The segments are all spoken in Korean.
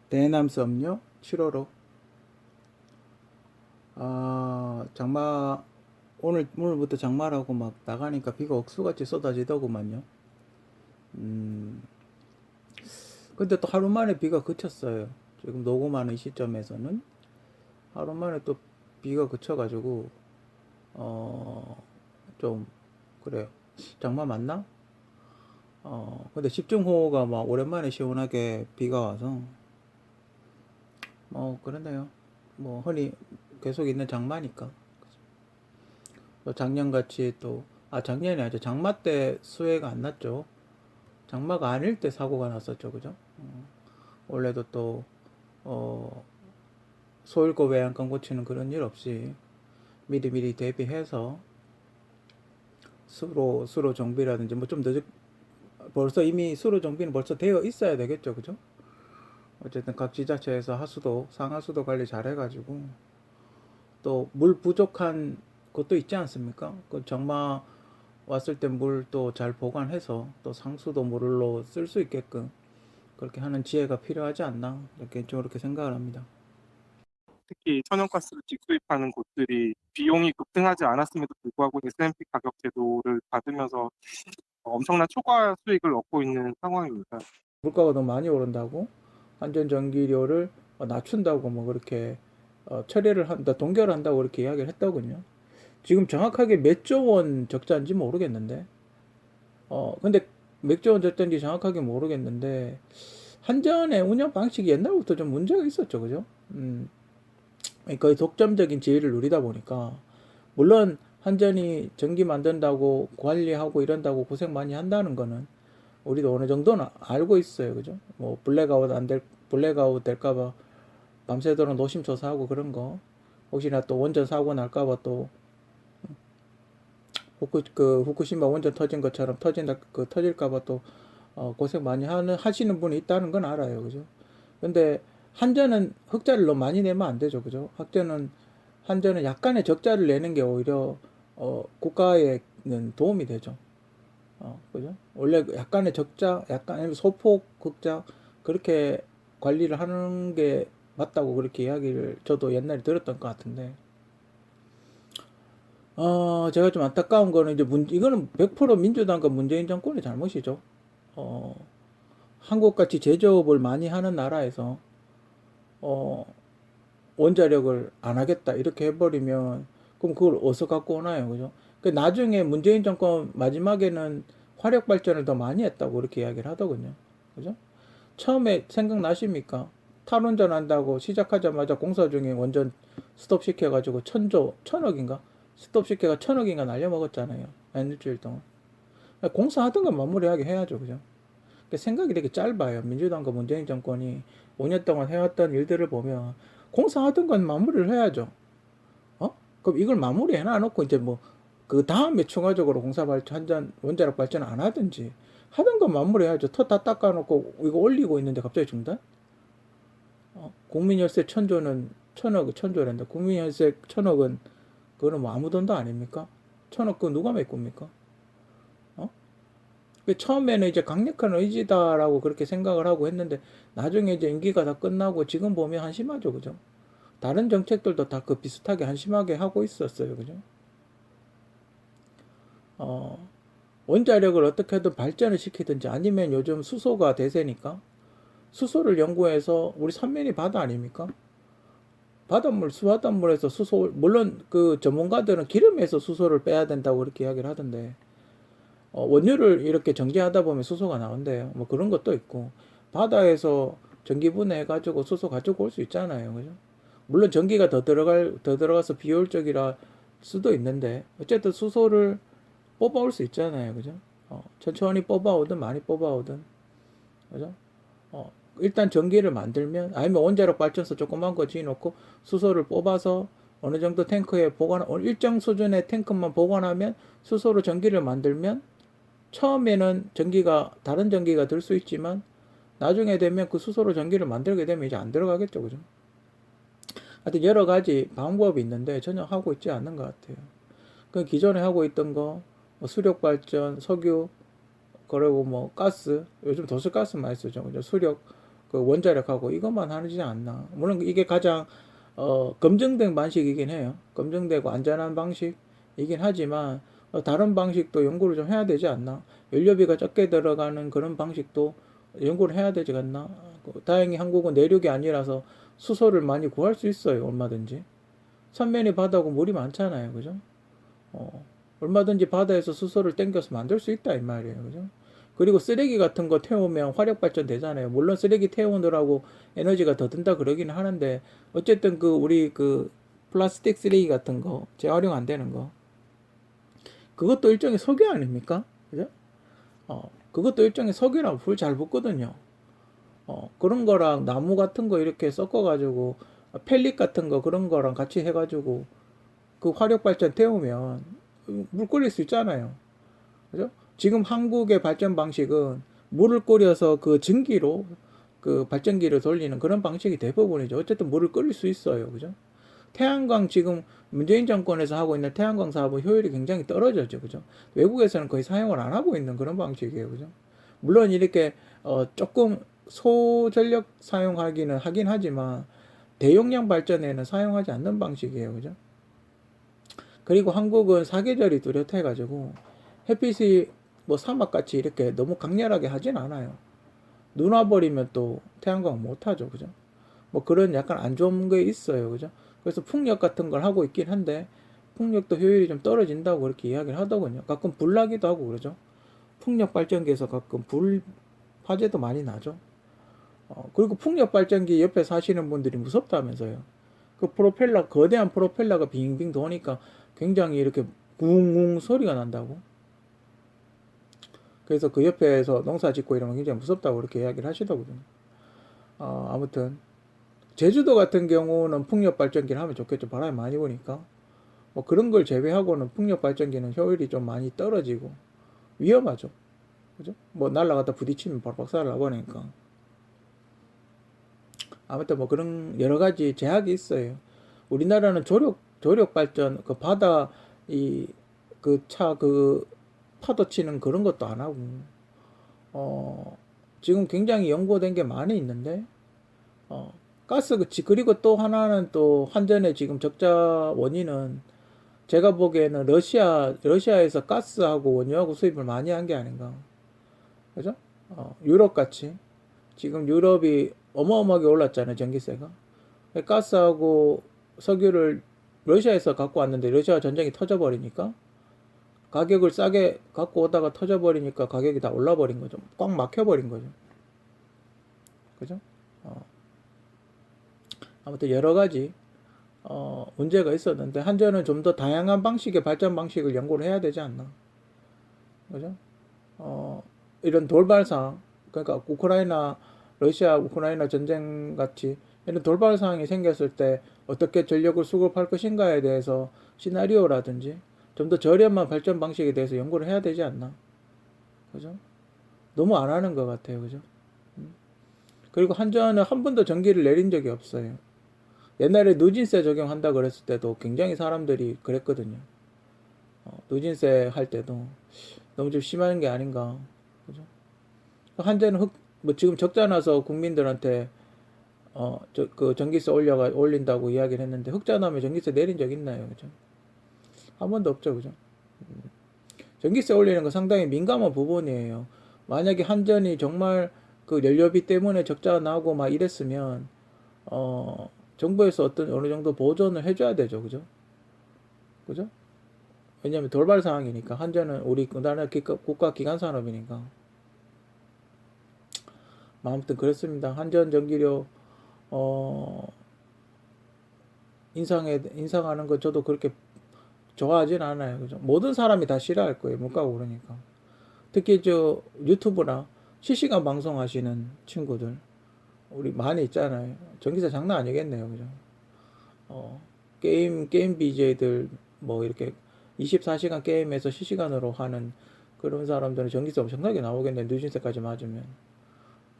대남 썸요 7월호. 장마. 오늘부터 장마라고 막 나가니까 비가 억수같이 쏟아지더구만요. 음 근데 또 하루 만에 비가 그쳤어요. 지금 녹음하는 이 시점에서는 하루 만에 또 비가 그쳐가지고 좀 그래요. 장마 맞나? 근데 집중호우가 막 오랜만에 시원하게 비가 와서 그러네요. 뭐 흔히 계속 있는 장마니까. 또 작년같이 또, 작년이 아니죠. 장마 때 수해가 안 났죠. 장마가 아닐 때 사고가 났었죠. 그죠? 원래도 또, 어, 소일고 외양간 고치는 그런 일 없이 미리미리 대비해서 수로 정비라든지 뭐 좀 늦, 벌써 이미 수로 정비는 벌써 되어 있어야 되겠죠. 그죠? 어쨌든 각 지자체에서 하수도, 상하수도 관리 잘 해가지고 또 물 부족한 것도 있지 않습니까? 그 장마 왔을 때 물 또 잘 보관해서 또 상수도 물로 쓸 수 있게끔 그렇게 하는 지혜가 필요하지 않나 이렇게 저렇게 생각을 합니다. 특히 천연가스를 직수입하는 곳들이 비용이 급등하지 않았음에도 불구하고 SMP 가격 제도를 받으면서 엄청난 초과 수익을 얻고 있는 상황입니다. 물가가 너무 많이 오른다고 안전전기료를 낮춘다고 뭐 그렇게 처리를 한다, 동결한다고 그렇게 이야기를 했더군요. 지금 정확하게 몇 조 원 적자인지 모르겠는데, 근데 몇 조 원 적자인지 정확하게 모르겠는데, 한전의 운영 방식이 옛날부터 좀 문제가 있었죠, 그죠? 거의 독점적인 지위를 누리다 보니까, 물론 한전이 전기 만든다고 관리하고 이런다고 고생 많이 한다는 거는 우리도 어느 정도는 알고 있어요, 그죠? 뭐 블랙아웃 될까봐 밤새도록 노심초사하고 그런 거, 혹시나 또 원전 사고 날까봐 또 후쿠시마 원전 터진 것처럼 터질까봐 또 고생 많이 하시는 분이 있다는 건 알아요, 그죠? 근데 한전은 흑자를 너무 많이 내면 안 되죠, 그죠? 한전은 약간의 적자를 내는 게 오히려 국가에는 도움이 되죠. 그죠? 원래 약간의 적자, 약간의 소폭 흑자 그렇게 관리를 하는 게 맞다고 그렇게 이야기를 저도 옛날에 들었던 것 같은데, 제가 좀 안타까운 거는 이거는 100% 민주당과 문재인 정권의 잘못이죠. 어, 한국같이 제조업을 많이 하는 나라에서 어, 원자력을 안 하겠다 이렇게 해버리면 그럼 그걸 어디서 갖고 오나요, 그죠? 그 나중에 문재인 정권 마지막에는 화력 발전을 더 많이 했다고 그렇게 이야기를 하더군요, 그죠? 처음에 생각나십니까? 탈원전 한다고 시작하자마자 공사 중에 원전 스톱 시켜가지고 천억인가? 스톱 시켜가 천억인가 날려먹었잖아요. 한 일주일 동안. 공사하던 건 마무리하게 해야죠, 그죠? 생각이 되게 짧아요. 민주당과 문재인 정권이 5년 동안 해왔던 일들을 보면 공사하던 건 마무리를 해야죠. 그럼 이걸 마무리 해놔놓고 이제 뭐 그 다음에 추가적으로 공사 발전 한전 원자력 발전 안 하든지 하던 건 마무리해야죠. 터 다 닦아놓고 이거 올리고 있는데 갑자기 중단? 국민연세 천조는 천조란다. 국민연세 천억은 그거는 뭐 아무 돈도 아닙니까? 천억 그 누가 메꿉니까? 어? 처음에는 이제 강력한 의지다라고 그렇게 생각을 하고 했는데 나중에 이제 임기가 다 끝나고 지금 보면 한심하죠, 그죠? 다른 정책들도 다 그 비슷하게 한심하게 하고 있었어요, 그죠? 어, 원자력을 어떻게든 발전을 시키든지 아니면 요즘 수소가 대세니까 수소를 연구해서 우리 삼면이 바다 아닙니까? 수바닷물에서 수소, 물론 그 전문가들은 기름에서 수소를 빼야 된다고 그렇게 이야기를 하던데, 원유를 이렇게 정제하다 보면 수소가 나온대요. 뭐 그런 것도 있고, 바다에서 전기 분해해가지고 수소 가지고 올 수 있잖아요. 그죠? 물론 전기가 더 들어가서 비효율적이라 수도 있는데, 어쨌든 수소를 뽑아올 수 있잖아요. 그죠? 천천히 뽑아오든 많이 뽑아오든, 그죠? 일단 전기를 만들면 아니면 원자력 발전소 조그만 거 지어놓고 수소를 뽑아서 어느 정도 탱크에 보관 일정 수준의 탱크만 보관하면 수소로 전기를 만들면 처음에는 전기가 다른 전기가 들 수 있지만 나중에 되면 그 수소로 전기를 만들게 되면 이제 안 들어가겠죠, 그죠? 하여튼 여러 가지 방법이 있는데 전혀 하고 있지 않는 것 같아요. 그 기존에 하고 있던 거, 뭐 수력 발전, 석유, 그리고 뭐 가스, 요즘 도시가스 많이 쓰죠, 그죠? 수력, 그 원자력하고 이것만 하지 않나. 물론 이게 가장 검증된 방식이긴 해요. 검증되고 안전한 방식이긴 하지만 다른 방식도 연구를 좀 해야 되지 않나. 연료비가 적게 들어가는 그런 방식도 연구를 해야 되지 않나. 다행히 한국은 내륙이 아니라서 수소를 많이 구할 수 있어요. 얼마든지. 삼면이 바다고 물이 많잖아요. 그죠? 얼마든지 바다에서 수소를 땡겨서 만들 수 있다 이 말이에요. 그죠? 그리고 쓰레기 같은 거 태우면 화력 발전 되잖아요. 물론 쓰레기 태우느라고 에너지가 더 든다 그러기는 하는데 어쨌든 그 우리 그 플라스틱 쓰레기 같은 거 재활용 안 되는 거 그것도 일종의 석유 아닙니까? 그죠? 그것도 일종의 석유라고 불 잘 붙거든요. 그런 거랑 나무 같은 거 이렇게 섞어가지고 펠릿 같은 거 그런 거랑 같이 해가지고 그 화력 발전 태우면 물 끓일 수 있잖아요. 그죠? 지금 한국의 발전 방식은 물을 끓여서 그 증기로 그 발전기를 돌리는 그런 방식이 대부분이죠. 어쨌든 물을 끓일 수 있어요. 그죠? 태양광 지금 문재인 정권에서 하고 있는 태양광 사업은 효율이 굉장히 떨어졌죠. 그죠? 외국에서는 거의 사용을 안 하고 있는 그런 방식이에요. 그죠? 물론 이렇게 조금 소전력 사용하기는 하긴 하지만 대용량 발전에는 사용하지 않는 방식이에요. 그죠? 그리고 한국은 사계절이 뚜렷해 가지고 햇빛이 뭐 사막같이 이렇게 너무 강렬하게 하진 않아요. 눈 와버리면 또 태양광 못 하죠. 그죠? 뭐 그런 약간 안 좋은 게 있어요. 그죠? 그래서 풍력 같은 걸 하고 있긴 한데 풍력도 효율이 좀 떨어진다고 그렇게 이야기를 하더군요. 가끔 불 나기도 하고 그러죠. 풍력 발전기에서 가끔 불 화재도 많이 나죠. 그리고 풍력 발전기 옆에 사시는 분들이 무섭다면서요. 그 프로펠러 거대한 프로펠러가 빙빙 도니까 굉장히 이렇게 웅웅 소리가 난다고. 그래서 그 옆에서 농사 짓고 이러면 굉장히 무섭다고 그렇게 이야기를 하시더군요. 아무튼 제주도 같은 경우는 풍력 발전기를 하면 좋겠죠. 바람이 많이 부니까. 뭐 그런 걸 제외하고는 풍력 발전기는 효율이 좀 많이 떨어지고 위험하죠. 그죠? 뭐 날라갔다 부딪히면 바로 박살 나버리니까. 아무튼 뭐 그런 여러 가지 제약이 있어요. 우리나라는 조력 발전, 그 바다, 그 차, 그 파도 치는 그런 것도 안 하고, 지금 굉장히 연구된 게 많이 있는데, 가스, 그리고 또 하나는 또 환전의 지금 적자 원인은 제가 보기에는 러시아에서 가스하고 원유하고 수입을 많이 한 게 아닌가. 그죠? 유럽 같이. 지금 유럽이 어마어마하게 올랐잖아요, 전기세가. 가스하고 석유를 러시아에서 갖고 왔는데 러시아 전쟁이 터져버리니까 가격을 싸게 갖고 오다가 터져버리니까 가격이 다 올라버린 거죠. 꽉 막혀버린 거죠. 그죠? 아무튼 여러 가지 문제가 있었는데 한전은 좀 더 다양한 방식의 발전 방식을 연구를 해야 되지 않나. 그죠? 이런 돌발상, 그러니까 러시아 우크라이나 전쟁 같이 이런 돌발 상황이 생겼을 때 어떻게 전력을 수급할 것인가에 대해서 시나리오라든지 좀 더 저렴한 발전 방식에 대해서 연구를 해야 되지 않나. 그죠? 너무 안 하는 것 같아요. 그죠? 그리고 한전은 한 번도 전기를 내린 적이 없어요. 옛날에 누진세 적용한다 그랬을 때도 굉장히 사람들이 그랬거든요. 누진세 할 때도 너무 좀 심한 게 아닌가. 그죠? 한전은 뭐 지금 적자 나서 국민들한테 그 전기세 올린다고 이야기를 했는데 흑자 나면 전기세 내린 적 있나요? 그죠? 한 번도 없죠. 그죠? 전기세 올리는 거 상당히 민감한 부분이에요. 만약에 한전이 정말 그 연료비 때문에 적자가 나고 막 이랬으면 정부에서 어느 정도 보전을 해줘야 되죠. 그죠? 그죠? 왜냐면 돌발 상황이니까 한전은 우리 나라 국가 기관 산업이니까. 아무튼 그렇습니다. 한전 전기료 인상하는 거 저도 그렇게 좋아하진 않아요. 그죠? 모든 사람이 다 싫어할 거예요. 못 가고 그러니까. 특히 저 유튜브나 실시간 방송하시는 친구들 우리 많이 있잖아요. 전기세 장난 아니겠네요. 그죠? 게임 BJ들 뭐 이렇게 24시간 게임에서 실시간으로 하는 그런 사람들은 전기세 엄청나게 나오겠네. 누진세까지 맞으면.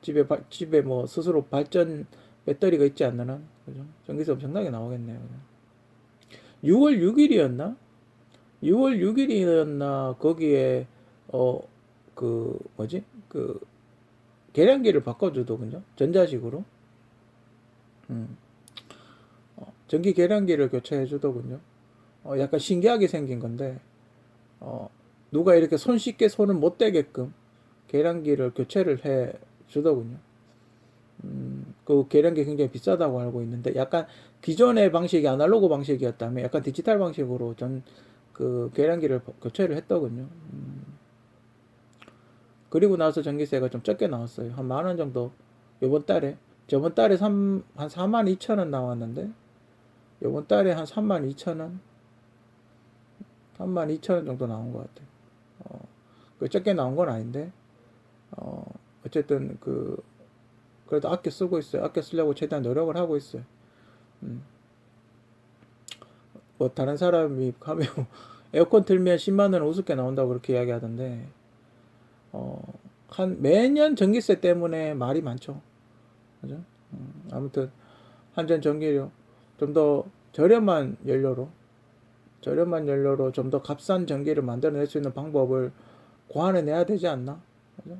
집에 뭐 스스로 발전 배터리가 있지 않는 한, 그죠? 전기세 엄청나게 나오겠네요. 6월 6일이었나? 6월 6일이었나? 거기에, 그, 뭐지? 그, 계량기를 바꿔주더군요. 전자식으로. 음. 전기 계량기를 교체해 주더군요. 약간 신기하게 생긴 건데, 누가 이렇게 손쉽게 손을 못 대게끔 계량기를 교체를 해 주더군요. 그 계량기 굉장히 비싸다고 알고 있는데, 약간 기존의 방식이 아날로그 방식이었다면 약간 디지털 방식으로 그 계량기를 교체를 했더군요. 그리고 나서 전기세가 좀 적게 나왔어요. 한 10,000원 정도 요번 달에. 저번 달에 한 42,000원 나왔는데 요번 달에 한 32,000원, 32,000원 정도 나온 것 같아요. 그 적게 나온 건 아닌데 어, 어쨌든 그래도 아껴 쓰고 있어요. 아껴 쓰려고 최대한 노력을 하고 있어요. 음, 뭐 다른 사람이 가면 에어컨 틀면 10만 원 우습게 나온다고 그렇게 이야기하던데 어, 한 매년 전기세 때문에 말이 많죠. 그죠? 아무튼 한전 전기료 좀 더 저렴한 연료로 좀 더 값싼 전기를 만들어낼 수 있는 방법을 고안해내야 되지 않나? 그죠?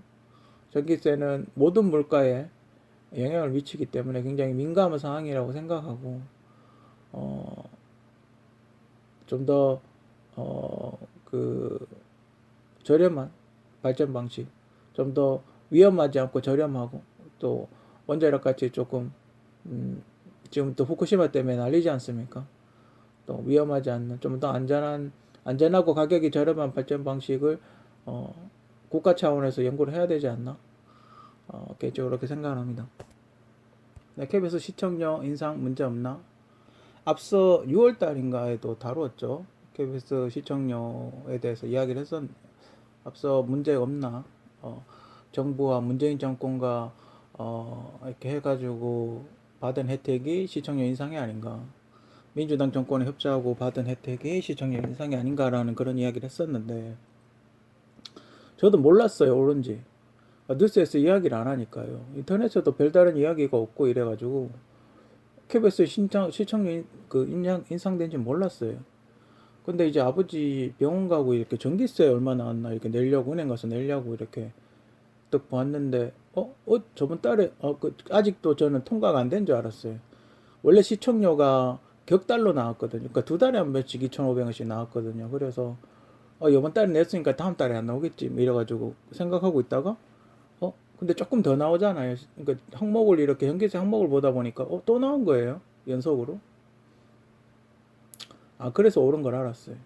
전기세는 모든 물가에 영향을 미치기 때문에 굉장히 민감한 상황이라고 생각하고 좀 더 그 저렴한 발전 방식, 좀 더 위험하지 않고 저렴하고 또 원자력 같이 조금 지금 또 후쿠시마 때문에 난리지 않습니까? 또 위험하지 않는 좀 더 안전하고 가격이 저렴한 발전 방식을 어, 국가 차원에서 연구를 해야 되지 않나? 개인적으로 그렇게 생각합니다. 네, KBS 시청료 인상 문제 없나? 앞서 6월 달인가에도 다루었죠. KBS 시청료에 대해서 이야기를 앞서 문제 없나? 정부와 문재인 정권과 이렇게 해가지고 받은 혜택이 시청료 인상이 아닌가? 민주당 정권에 협조하고 받은 혜택이 시청료 인상이 아닌가라는 그런 이야기를 했었는데 저도 몰랐어요, 옳은지. 뉴스에서 이야기를 안 하니까요. 인터넷에도 별다른 이야기가 없고 이래가지고 KBS 시청료 인상된지 몰랐어요. 근데 이제 아버지 병원 가고 이렇게 전기세 얼마 나왔나 이렇게 내려고 은행 가서 내려고 이렇게 딱 봤는데 저번 달에 아직도 저는 통과가 안 된 줄 알았어요. 원래 시청료가 격달로 나왔거든요. 그러니까 두 달에 한 번씩 2,500원씩 나왔거든요. 그래서 이번 달에 냈으니까 다음 달에 안 나오겠지 뭐 이래가지고 생각하고 있다가 근데 조금 더 나오잖아요. 그러니까 항목을 이렇게 현기세 항목을 보다 보니까 또 나온 거예요. 연속으로. 그래서 오른 걸 알았어요.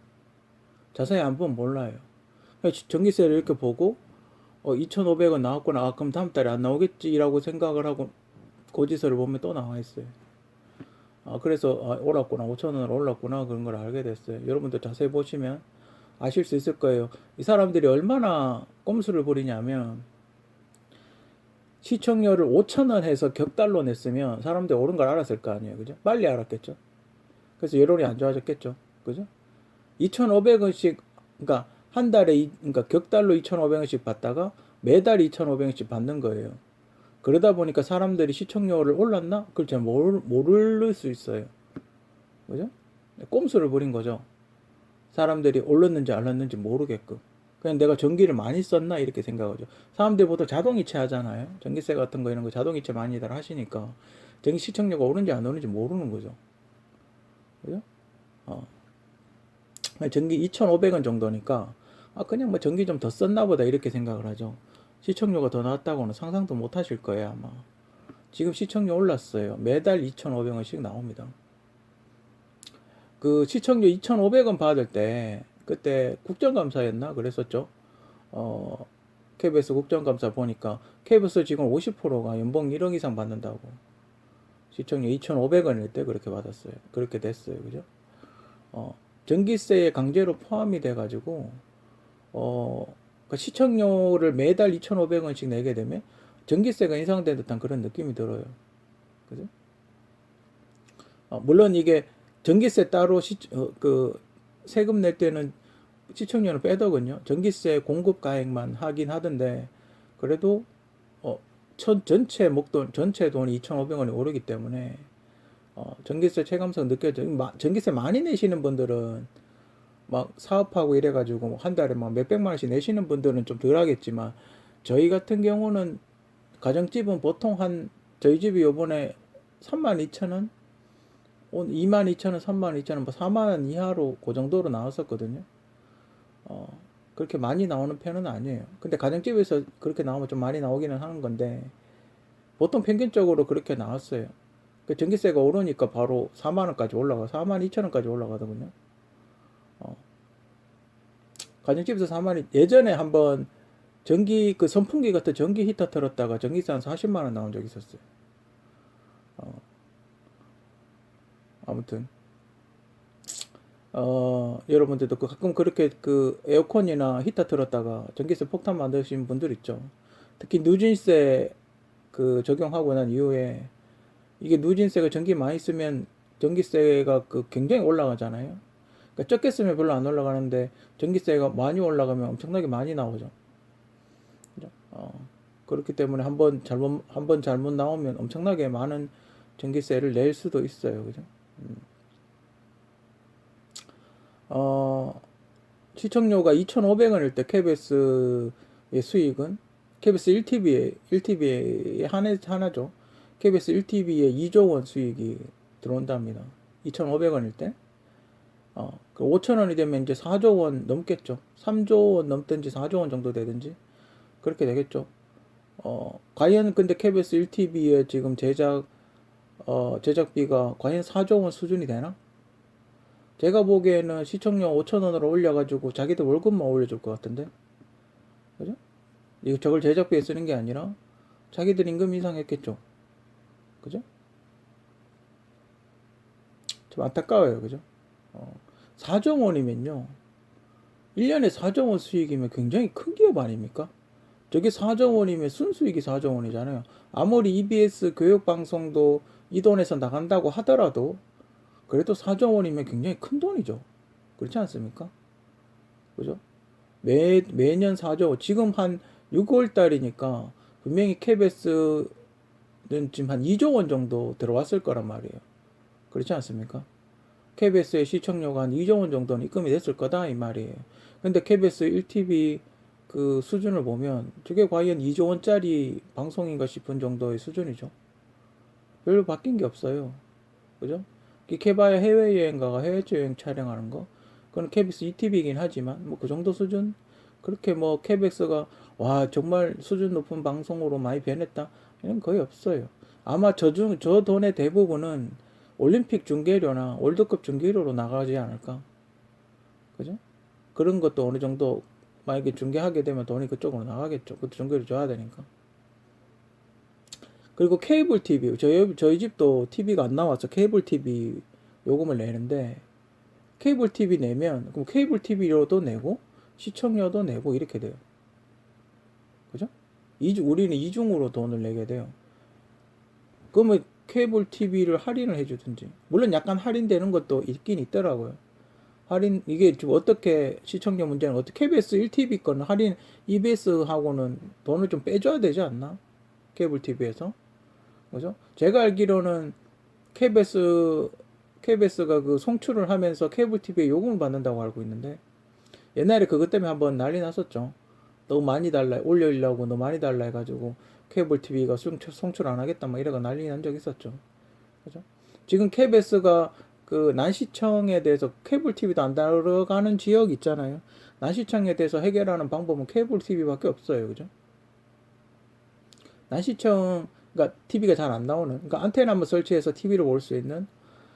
자세히 안 보면 몰라요. 전기세를 이렇게 보고 2,500원 나왔구나. 그럼 다음 달에 안 나오겠지라고 생각을 하고 고지서를 보면 또 나와 있어요. 그래서 올랐구나. 5,000원으로 올랐구나. 그런 걸 알게 됐어요. 여러분들 자세히 보시면 아실 수 있을 거예요. 이 사람들이 얼마나 꼼수를 부리냐면 시청료를 5,000원 해서 격달로 냈으면 사람들이 오른 걸 알았을 거 아니에요. 그죠? 빨리 알았겠죠. 그래서 여론이 안 좋아졌겠죠. 그죠? 2,500원씩 그러니까 한 달에 그러니까 격달로 2,500원씩 받다가 매달 2,500원씩 받는 거예요. 그러다 보니까 사람들이 시청료를 올랐나? 그걸 잘 모를 수 있어요. 그죠? 꼼수를 부린 거죠. 사람들이 올랐는지 안 올랐는지 모르게끔. 그냥 내가 전기를 많이 썼나? 이렇게 생각하죠. 사람들이 보통 자동이체 하잖아요. 전기세 같은 거 이런 거 자동이체 많이들 하시니까 전기 시청료가 오른지 안 오른지 모르는 거죠. 그죠? 어. 전기 2,500원 정도니까 그냥 뭐 전기 좀 더 썼나 보다 이렇게 생각을 하죠. 시청료가 더 나왔다고는 상상도 못 하실 거예요, 아마. 지금 시청료 올랐어요. 매달 2,500원씩 나옵니다. 그 시청료 2,500원 받을 때 그때 국정감사였나 그랬었죠. KBS 국정감사 보니까 KBS 지금 50%가 연봉 1억 이상 받는다고. 시청료 2,500원일 때 그렇게 받았어요. 그렇게 됐어요. 그죠? 전기세에 강제로 포함이 돼가지고 그러니까 시청료를 매달 2,500원씩 내게 되면 전기세가 인상된 듯한 그런 느낌이 들어요. 그죠? 물론 이게 전기세 따로 그 세금 낼 때는 시청료는 빼더군요. 전기세 공급 가액만 하긴 하던데 그래도 전체 목돈 전체 돈이 2,500원이 오르기 때문에 전기세 체감성 느껴져요. 전기세 많이 내시는 분들은 막 사업하고 이래가지고 한 달에 막 몇백만 원씩 내시는 분들은 좀 덜 하겠지만 저희 같은 경우는 가정집은 보통 저희 집이 요번에 32,000원, 22,000원, 32,000원, 뭐 4만원 이하로 그 정도로 나왔었거든요. 그렇게 많이 나오는 편은 아니에요. 근데 가정집에서 그렇게 나오면 좀 많이 나오기는 하는 건데, 보통 평균적으로 그렇게 나왔어요. 그 전기세가 오르니까 바로 4만원까지 올라가, 42,000원까지 올라가더군요. 어, 가정집에서 4만원, 예전에 한번 그 선풍기 같은 전기 히터 틀었다가 전기세 한 40만원 나온 적 있었어요. 어, 아무튼, 여러분들도 가끔 그렇게 그 에어컨이나 히터 틀었다가 전기세 폭탄 만드신 분들 있죠. 특히 누진세 그 적용하고 난 이후에 이게 누진세가 전기 많이 쓰면 전기세가 그 굉장히 올라가잖아요. 그러니까 적게 쓰면 별로 안 올라가는데 전기세가 많이 올라가면 엄청나게 많이 나오죠. 그죠? 그렇기 때문에 한번 잘못 나오면 엄청나게 많은 전기세를 낼 수도 있어요. 그죠? 어, 시청료가 2,500원일 때 KBS의 수익은 KBS 1TV에 하나죠. KBS 1TV에 2조 원 수익이 들어온답니다. 2,500원일 때. 그 5,000원이 되면 이제 4조 원 넘겠죠. 3조 원 넘든지 4조 원 정도 되든지 그렇게 되겠죠. 과연 근데 KBS 1TV의 지금 제작비가 과연 4조 원 수준이 되나? 제가 보기에는 시청료 5,000원으로 올려가지고 자기들 월급만 올려줄 것 같은데. 그죠? 이거 저걸 제작비에 쓰는 게 아니라 자기들 임금 인상했겠죠. 그죠? 좀 안타까워요. 그죠? 4조 원이면요. 1년에 4조 원 수익이면 굉장히 큰 기업 아닙니까? 저게 4조 원이면 순수익이 4조 원이잖아요. 아무리 EBS 교육방송도 이 돈에서 나간다고 하더라도 그래도 4조 원이면 굉장히 큰 돈이죠. 그렇지 않습니까? 그죠? 매년 4조 원. 지금 한 6월 달이니까 분명히 KBS는 지금 한 2조 원 정도 들어왔을 거란 말이에요. 그렇지 않습니까? KBS의 시청료가 한 2조 원 정도는 입금이 됐을 거다 이 말이에요. 근데 KBS 1TV 그 수준을 보면 저게 과연 2조 원짜리 방송인가 싶은 정도의 수준이죠. 별로 바뀐 게 없어요. 그죠? 개봐야 해외여행 가가 해외여행 촬영하는 거. 그건 KBS ETV이긴 하지만 뭐 그 정도 수준. 그렇게 뭐 KBS가 와 정말 수준 높은 방송으로 많이 변했다 이런 거의 없어요. 아마 저 돈의 대부분은 올림픽 중계료나 월드컵 중계료로 나가지 않을까. 그죠? 그런 것도 어느 정도 만약에 중계하게 되면 돈이 그쪽으로 나가겠죠. 그것도 중계료 줘야 되니까. 그리고 케이블 TV 저희 집도 TV가 안 나와서 케이블 TV 요금을 내는데 케이블 TV 내면 그럼 케이블 TV료도 내고 시청료도 내고 이렇게 돼요. 그죠? 우리는 이중으로 돈을 내게 돼요. 그러면 케이블 TV를 할인을 해주든지 물론 약간 할인되는 것도 있긴 있더라고요. 이게 좀 어떻게 시청료 문제는 어떻게 KBS 1TV 거는 할인 EBS하고는 돈을 좀 빼줘야 되지 않나? 케이블 TV에서 그죠? 제가 알기로는 KBS가 그 송출을 하면서 케이블 TV에 요금을 받는다고 알고 있는데 옛날에 그것 때문에 한번 난리 났었죠. 너무 많이 달라 올리려고 너무 많이 달라 해가지고 케이블 TV가 송출 안 하겠다 막 이래가 난리 난 적 있었죠. 그죠? 지금 KBS가 그 난시청에 대해서 케이블 TV도 안 들어가는 지역 있잖아요. 난시청에 대해서 해결하는 방법은 케이블 TV밖에 없어요. 그죠? 난시청 그러니까 TV가 잘 안 나오는 그러니까 안테나 한번 설치해서 TV를 볼 수 있는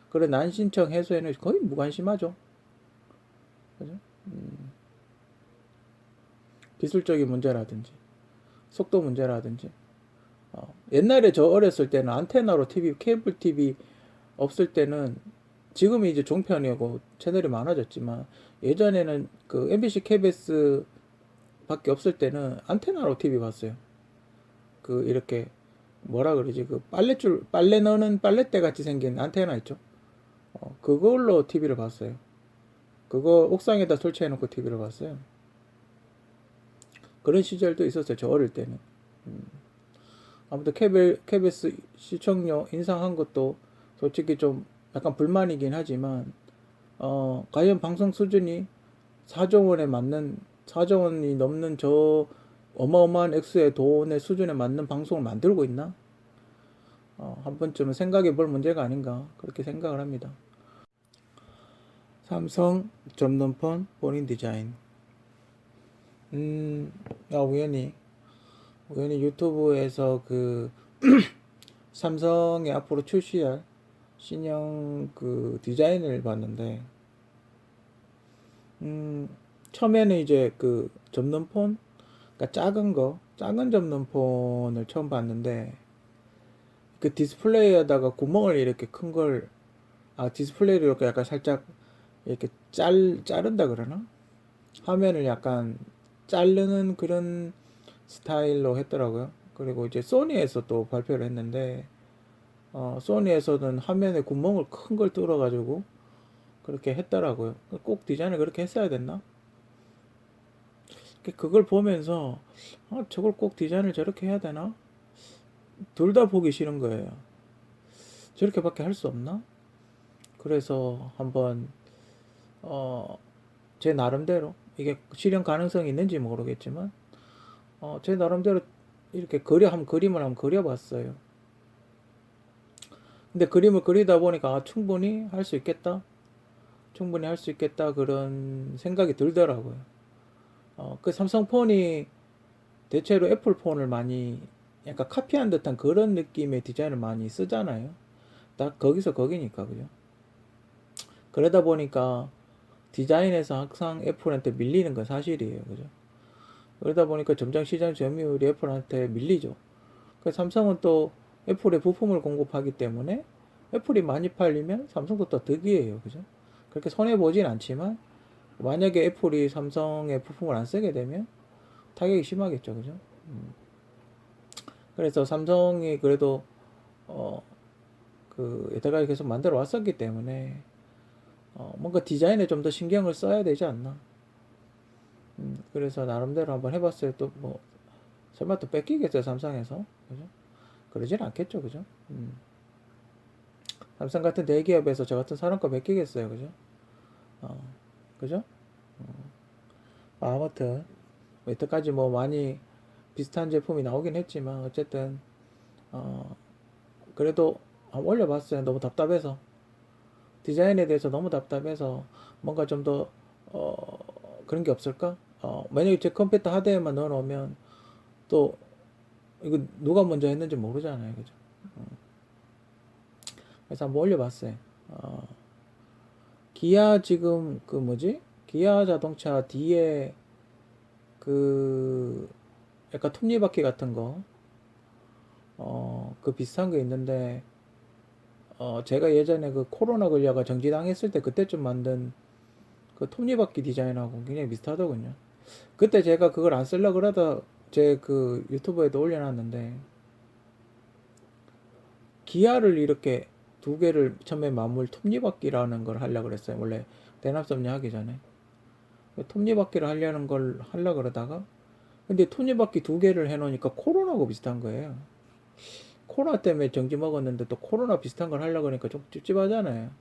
그런 난신청 해소에는 거의 무관심하죠. 그죠? 기술적인 문제라든지 속도 문제라든지 옛날에 저 어렸을 때는 안테나로 케이블 TV 없을 때는 지금이 이제 종편이고 채널이 많아졌지만 예전에는 그 MBC KBS 밖에 없을 때는 안테나로 TV 봤어요. 그 이렇게 뭐라 그러지 그 빨래 넣는 빨래대 같이 생긴 안테나 있죠. 그걸로 TV를 봤어요. 그거 옥상에다 설치해 놓고 TV를 봤어요. 그런 시절도 있었어요. 저 어릴 때는. 아무튼 KBS 시청료 인상한 것도 솔직히 좀 약간 불만이긴 하지만 과연 방송 수준이 4조 원에 맞는 4조 원이 넘는 저 어마어마한 액수의 돈의 수준에 맞는 방송을 만들고 있나? 한 번쯤은 생각해 볼 문제가 아닌가 그렇게 생각을 합니다. 삼성 접는폰 본인 디자인. 우연히 유튜브에서 그 삼성이 앞으로 출시할 신형 그 디자인을 봤는데, 처음에는 이제 그 접는 폰, 그러니까 작은 접는 폰을 처음 봤는데, 그 디스플레이에다가 구멍을 이렇게 디스플레이를 이렇게 약간 살짝 이렇게 자른다 그러나? 화면을 약간 자르는 그런 스타일로 했더라고요. 그리고 이제 소니에서 또 발표를 했는데, 소니에서는 화면에 구멍을 큰 걸 뚫어가지고 그렇게 했더라고요. 꼭 디자인을 그렇게 했어야 됐나? 그걸 보면서 저걸 꼭 디자인을 저렇게 해야 되나? 둘 다 보기 싫은 거예요. 저렇게밖에 할 수 없나? 그래서 한번 어, 제 나름대로 이게 실현 가능성이 있는지 모르겠지만 제 나름대로 이렇게 그림을 한번 그려봤어요. 근데 그림을 그리다 보니까 충분히 할 수 있겠다. 충분히 할 수 있겠다 그런 생각이 들더라고요. 그 삼성폰이 대체로 애플폰을 많이 약간 카피한 듯한 그런 느낌의 디자인을 많이 쓰잖아요. 딱 거기서 거기니까 그죠. 그러다 보니까 디자인에서 항상 애플한테 밀리는 건 사실이에요. 그죠. 그러다 보니까 점점 시장 점유율이 애플한테 밀리죠. 그 삼성은 또 애플에 부품을 공급하기 때문에 애플이 많이 팔리면 삼성도 또 득이에요. 그죠. 그렇게 손해보진 않지만 만약에 애플이 삼성의 부품을 안 쓰게 되면 타격이 심하겠죠. 그죠. 그래서 삼성이 그래도 어, 그 여태까지 계속 만들어 왔었기 때문에 뭔가 디자인에 좀 더 신경을 써야 되지 않나. 그래서 나름대로 한번 해봤어요. 또 뭐 설마 또 뺏기겠어요 삼성에서. 그죠? 그러진 않겠죠. 그죠? 삼성 같은 대기업에서 저 같은 사람 거 뺏기겠어요. 그죠? 어, 그죠? 아무튼 뭐 여태까지 뭐 많이 비슷한 제품이 나오긴 했지만 어쨌든 어, 그래도 한번 올려봤어요. 너무 답답해서 디자인에 대해서 너무 답답해서 뭔가 좀 더 그런 게 없을까? 만약에 제 컴퓨터 하드에만 넣어놓으면 또 이거 누가 먼저 했는지 모르잖아요. 그죠? 그래서 한번 올려봤어요. 어, 기아 지금 그 뭐지? 기아 자동차 뒤에 그 약간 톱니바퀴 같은 거, 그 비슷한 거 있는데, 제가 예전에 그 코로나 걸려가 정지당했을 때 그때쯤 만든 그 톱니바퀴 디자인하고 굉장히 비슷하더군요. 그때 제가 그걸 안 쓸라 그러다 제 그 유튜브에도 올려놨는데, 기아를 이렇게 두 개를 처음에 마물 톱니바퀴라는 걸 하려고 그랬어요. 원래 대납 섭리 하기 전에. 톱니바퀴를 하려는 걸 하려고 그러다가, 근데 톱니바퀴 두 개를 해놓으니까 코로나하고 비슷한 거예요. 코로나 때문에 정지 먹었는데 또 코로나 비슷한 걸 하려고 하니까 좀 찝찝하잖아요.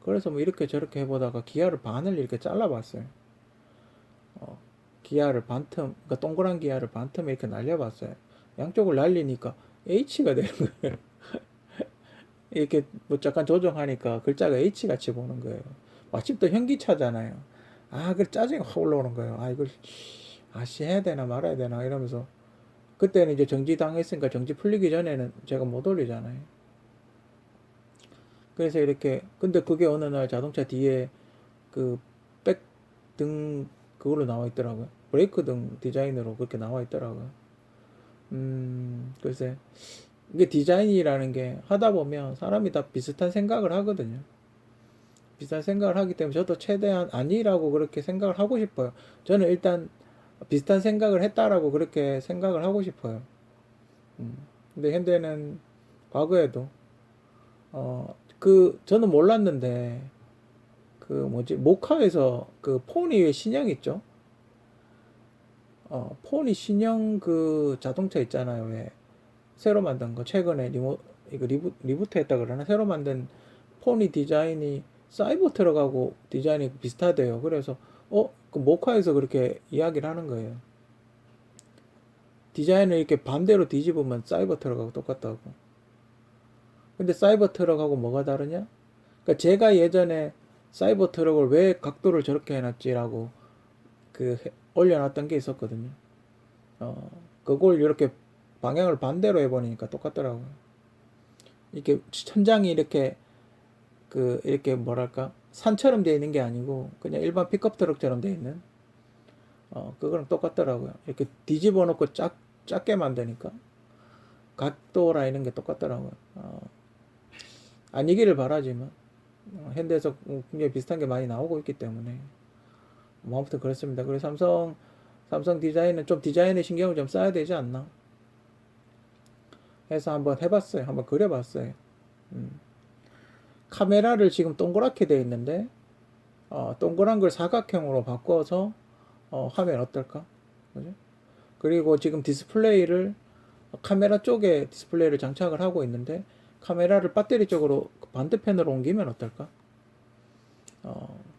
그래서 뭐 이렇게 저렇게 해보다가 기아를 반을 이렇게 잘라봤어요. 어, 기아를 반틈, 그러니까 동그란 기아를 반틈에 이렇게 날려봤어요. 양쪽을 날리니까 H가 되는 거예요. 이렇게 뭐 약간 조정하니까 글자가 H 같이 보는 거예요. 마침 또 현기차잖아요. 그 짜증이 확 올라오는 거예요. 이걸 해야 되나 말아야 되나 이러면서 그때는 이제 정지 당했으니까 정지 풀리기 전에는 제가 못 올리잖아요. 그래서 이렇게 근데 그게 어느 날 자동차 뒤에 그 백등 그걸로 나와 있더라고요. 브레이크 등 디자인으로 그렇게 나와 있더라고요. 글쎄 이게 디자인이라는 게 하다 보면 사람이 다 비슷한 생각을 하거든요. 비슷한 생각을 하기 때문에 저도 최대한 아니라고 그렇게 생각을 하고 싶어요. 저는 일단 비슷한 생각을 했다라고 그렇게 생각을 하고 싶어요. 근데 현대는 과거에도 저는 몰랐는데 그 뭐지 모카에서 그 포니의 신형 있죠? 포니 신형 그 자동차 있잖아요. 왜 새로 만든 거 최근에 이거 리부트 했다 그러나 새로 만든 포니 디자인이 사이버 트럭하고 디자인이 비슷하대요. 그래서 그 모카에서 그렇게 이야기를 하는 거예요. 디자인을 이렇게 반대로 뒤집으면 사이버 트럭하고 똑같다고. 근데 사이버 트럭하고 뭐가 다르냐? 그러니까 제가 예전에 사이버 트럭을 왜 각도를 저렇게 해놨지라고 올려놨던 게 있었거든요. 그걸 이렇게 방향을 반대로 해보니까 똑같더라고요. 이렇게 천장이 이렇게 이렇게 뭐랄까 산처럼 되어 있는 게 아니고 그냥 일반 픽업 트럭처럼 되어 있는 그거랑 똑같더라고요. 이렇게 뒤집어 놓고 작게 만드니까 각도라 이런 게 똑같더라고요. 아니기를 바라지만 현대에서 굉장히 비슷한 게 많이 나오고 있기 때문에 뭐 아무튼 그렇습니다. 그래서 삼성 디자인은 좀 디자인에 신경을 좀 써야 되지 않나 해서 한번 해봤어요. 한번 그려봤어요. 카메라를 지금 동그랗게 되어 있는데 동그란 걸 사각형으로 바꿔서 하면 어떨까? 그죠? 그리고 지금 디스플레이를 카메라 쪽에 디스플레이를 장착을 하고 있는데 카메라를 배터리 쪽으로 반대편으로 옮기면 어떨까?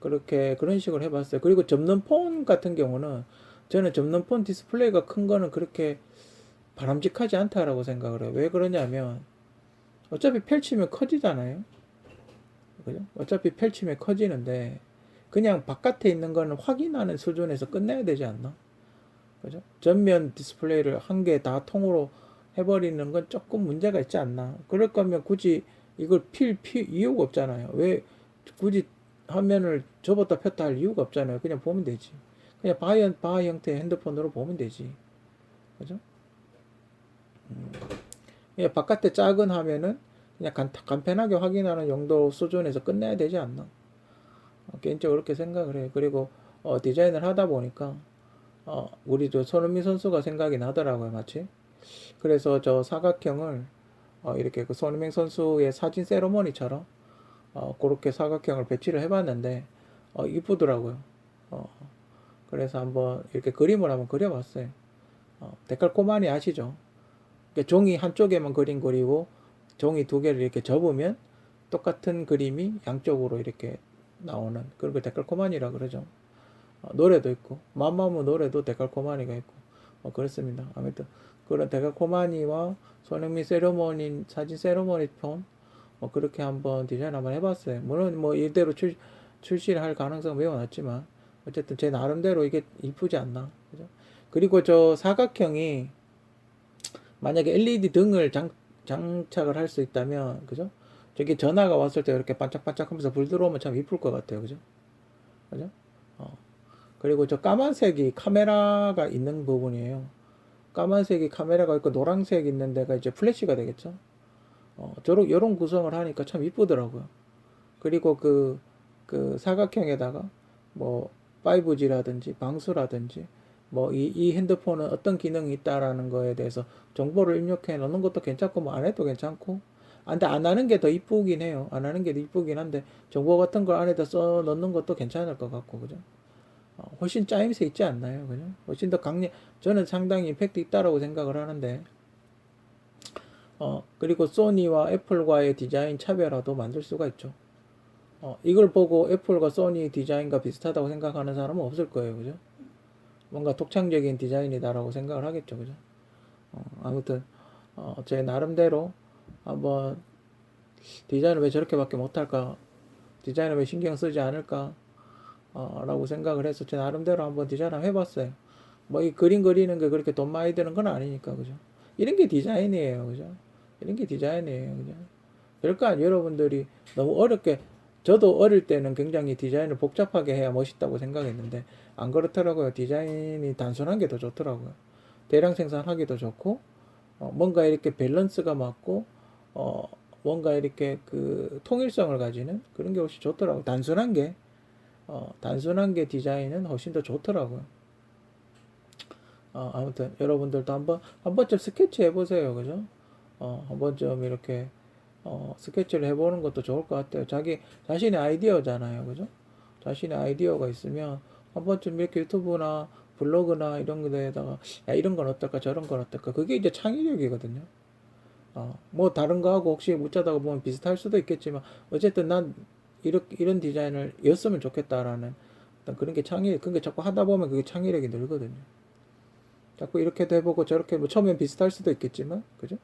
그런 식으로 해봤어요. 그리고 접는 폰 같은 경우는 저는 접는 폰 디스플레이가 큰 거는 그렇게 바람직하지 않다라고 생각을 해요. 왜 그러냐면 어차피 펼치면 커지잖아요. 그죠? 어차피 펼치면 커지는데 그냥 바깥에 있는 거는 확인하는 수준에서 끝내야 되지 않나? 그죠? 전면 디스플레이를 한 개 다 통으로 해버리는 건 조금 문제가 있지 않나? 그럴 거면 굳이 이걸 필 이유가 없잖아요. 왜 굳이 화면을 접었다 폈다 할 이유가 없잖아요. 그냥 보면 되지. 그냥 바 형태의 핸드폰으로 보면 되지. 그죠? 그냥 바깥에 작은 화면은 그냥 간편하게 확인하는 용도 수준에서 끝내야 되지 않나? 개인적으로 그렇게 생각을 해요. 그리고 디자인을 하다 보니까 우리 저 손흥민 선수가 생각이 나더라고요, 마치. 그래서 저 사각형을 이렇게 그 손흥민 선수의 사진 세러머니처럼 그렇게 사각형을 배치를 해봤는데 이쁘더라고요. 어, 그래서 한번 이렇게 그림을 한번 그려봤어요. 데칼코마니 아시죠? 그러니까 종이 한쪽에만 그림 그리고 종이 두 개를 이렇게 접으면 똑같은 그림이 양쪽으로 이렇게 나오는 그런 걸 데칼코마니라 그러죠. 노래도 있고 맘마무 노래도 데칼코마니가 있고 그렇습니다. 아무튼 그런 데칼코마니와 손흥민 세레모니 사진 세레모니 폰 그렇게 한번 디자인 한번 해봤어요. 물론 뭐 이대로 출시를 할 가능성 매우 낮지만 어쨌든 제 나름대로 이게 이쁘지 않나. 그죠? 그리고 저 사각형이 만약에 LED 등을 장착을 할 수 있다면 그죠? 저기 전화가 왔을 때 이렇게 반짝반짝하면서 불 들어오면 참 이쁠 것 같아요. 그죠? 그죠? 어. 그리고 저 까만색이 카메라가 있는 부분이에요. 까만색이 카메라가 있고 노란색 있는 데가 이제 플래시가 되겠죠. 요런 구성을 하니까 참 이쁘더라고요. 그리고 그 사각형에다가 뭐 5G라든지 방수라든지 뭐 이 핸드폰은 어떤 기능이 있다라는 거에 대해서 정보를 입력해 넣는 것도 괜찮고 뭐 안 해도 괜찮고 근데 안 하는 게 더 이쁘긴 해요. 안 하는 게 더 이쁘긴 한데 정보 같은 걸 안에다 써 넣는 것도 괜찮을 것 같고 그죠? 훨씬 짜임새 있지 않나요? 그죠? 훨씬 더 저는 상당히 임팩트 있다라고 생각을 하는데 그리고 소니와 애플과의 디자인 차별화도 만들 수가 있죠. 이걸 보고 애플과 소니 디자인과 비슷하다고 생각하는 사람은 없을 거예요. 그죠? 뭔가 독창적인 디자인이다라고 생각을 하겠죠. 그죠? 아무튼, 제 나름대로 한번 디자인을 왜 저렇게밖에 못할까? 디자인을 왜 신경 쓰지 않을까? 라고 생각을 해서 제 나름대로 한번 디자인을 해봤어요. 뭐 이 그림 그리는 게 그렇게 돈 많이 드는 건 아니니까. 그죠? 이런 게 디자인이에요. 그죠? 이런 게 디자인이에요. 그죠? 별거 아니에요. 여러분들이 너무 어렵게 저도 어릴 때는 굉장히 디자인을 복잡하게 해야 멋있다고 생각했는데 안 그렇더라고요. 디자인이 단순한 게 더 좋더라고요. 대량 생산하기도 좋고 뭔가 이렇게 밸런스가 맞고 뭔가 이렇게 그 통일성을 가지는 그런 게 훨씬 좋더라고요. 단순한 게 디자인은 훨씬 더 좋더라고요. 아무튼 여러분들도 한 번쯤 스케치 해보세요. 그죠? 한 번쯤 이렇게 스케치를 해보는 것도 좋을 것 같아요. 자신의 아이디어잖아요. 그죠? 자신의 아이디어가 있으면 한 번쯤 이렇게 유튜브나 블로그나 이런 데에다가 야, 이런 건 어떨까 저런 건 어떨까 그게 이제 창의력이거든요. 뭐 다른 거하고 혹시 묻자다가 보면 비슷할 수도 있겠지만 어쨌든 난 이런 디자인을 였으면 좋겠다라는 어떤 그런 게 자꾸 하다 보면 그게 창의력이 늘거든요. 자꾸 이렇게도 해보고 저렇게 뭐 처음엔 비슷할 수도 있겠지만 그죠?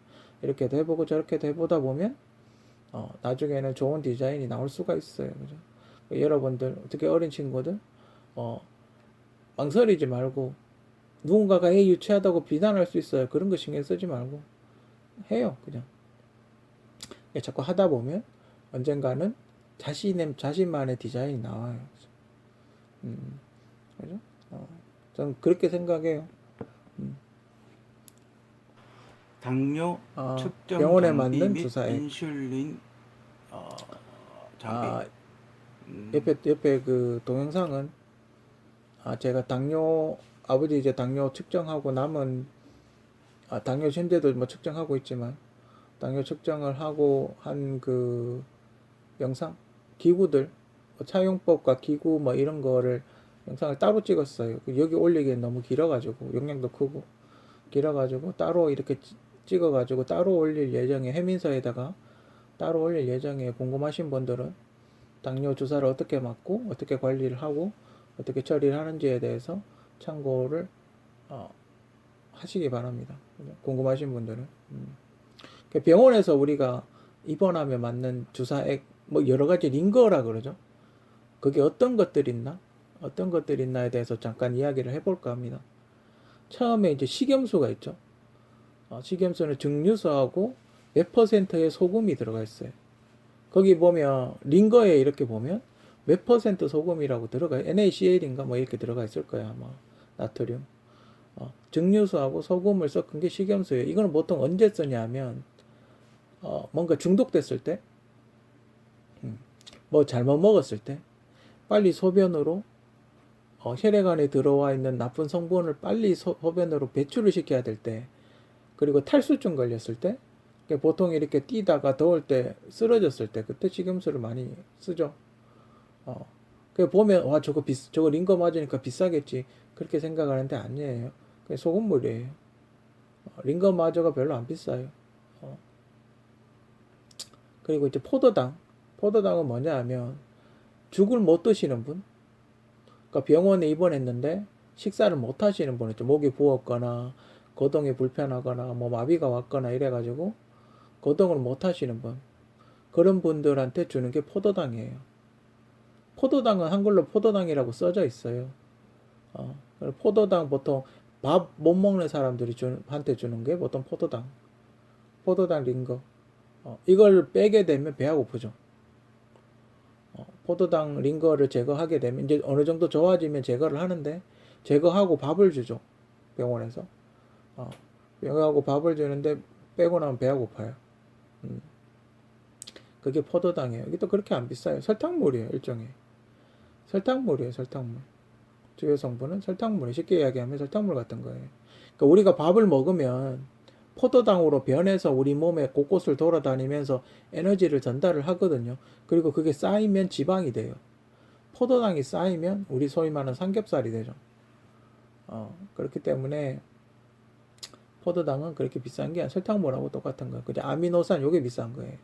이렇게도 해보고 저렇게도 해보다 보면 나중에는 좋은 디자인이 나올 수가 있어요. 그죠? 여러분들 특히 어린 친구들 어, 망설이지 말고 누군가가 유치하다고 비난할 수 있어요. 그런 거 신경 쓰지 말고 해요. 그냥 자꾸 하다 보면 언젠가는 자신만의 디자인이 나와요. 그죠? 저는 그렇게 생각해요. 당뇨 측정 병원에 장비 맞는 및 주사액. 인슐린 장비. 옆에 그 동영상은 제가 아버지 이제 당뇨 측정하고 남은 당뇨 현재도 뭐 측정하고 있지만 당뇨 측정을 하고 한 그 영상 기구들 차용법과 기구 뭐 이런 거를 영상을 따로 찍었어요. 여기 올리기엔 너무 길어가지고 용량도 크고 길어가지고 따로 이렇게 찍어가지고 따로 올릴 예정에 해민서에다가 따로 올릴 예정에 궁금하신 분들은 당뇨 주사를 어떻게 맞고 어떻게 관리를 하고 어떻게 처리를 하는지에 대해서 참고를 하시기 바랍니다. 궁금하신 분들은 병원에서 우리가 입원하면 맞는 주사액 뭐 여러 가지 링거라 그러죠. 그게 어떤 것들이 있나? 어떤 것들이 있나에 대해서 잠깐 이야기를 해볼까 합니다. 처음에 이제 식염수가 있죠. 식염수는 증류수하고 몇 퍼센트의 소금이 들어가 있어요. 거기 보면 링거에 이렇게 보면 몇 퍼센트 소금이라고 들어가요. NaCl인가 뭐 이렇게 들어가 있을 거야 아마. 나트륨. 증류수하고 소금을 섞은 게 식염수예요. 이거는 보통 언제 쓰냐면 뭔가 중독됐을 때, 뭐 잘못 먹었을 때, 빨리 소변으로 혈액 안에 들어와 있는 나쁜 성분을 빨리 소변으로 배출을 시켜야 될 때, 그리고 탈수증 걸렸을 때, 보통 이렇게 뛰다가 더울 때 쓰러졌을 때 그때 식염수를 많이 쓰죠. 그 보면 와 저거 링거 맞으니까 비싸겠지 그렇게 생각하는데 아니에요. 그냥 소금물이에요. 링거 마저가 별로 안 비싸요. 그리고 이제 포도당은 뭐냐 하면 죽을 못 드시는 분, 그러니까 병원에 입원했는데 식사를 못 하시는 분 있죠. 목이 부었거나 거동이 불편하거나 뭐 마비가 왔거나 이래가지고 거동을 못 하시는 분, 그런 분들한테 주는 게 포도당이에요. 포도당은 한글로 포도당이라고 써져 있어요. 포도당 보통 밥 못 먹는 사람들이 한테 주는 게 보통 포도당 링거. 이걸 빼게 되면 배가 고프죠. 포도당 링거를 제거하게 되면 이제 어느 정도 좋아지면 제거를 하는데 제거하고 밥을 주죠. 병원에서. 병원하고 밥을 주는데 빼고 나면 배가 고파요. 그게 포도당이에요. 이게 또 그렇게 안 비싸요. 설탕물이에요, 일종의. 설탕물이에요, 설탕물. 주요 성분은 설탕물이에요. 쉽게 이야기하면 설탕물 같은 거예요. 그러니까 우리가 밥을 먹으면 포도당으로 변해서 우리 몸에 곳곳을 돌아다니면서 에너지를 전달을 하거든요. 그리고 그게 쌓이면 지방이 돼요. 포도당이 쌓이면 우리 소위 말하는 삼겹살이 되죠. 그렇기 때문에 포도당은 그렇게 비싼 게 아니라 설탕물하고 똑같은 거예요. 그냥 아미노산 요게 비싼 거예요.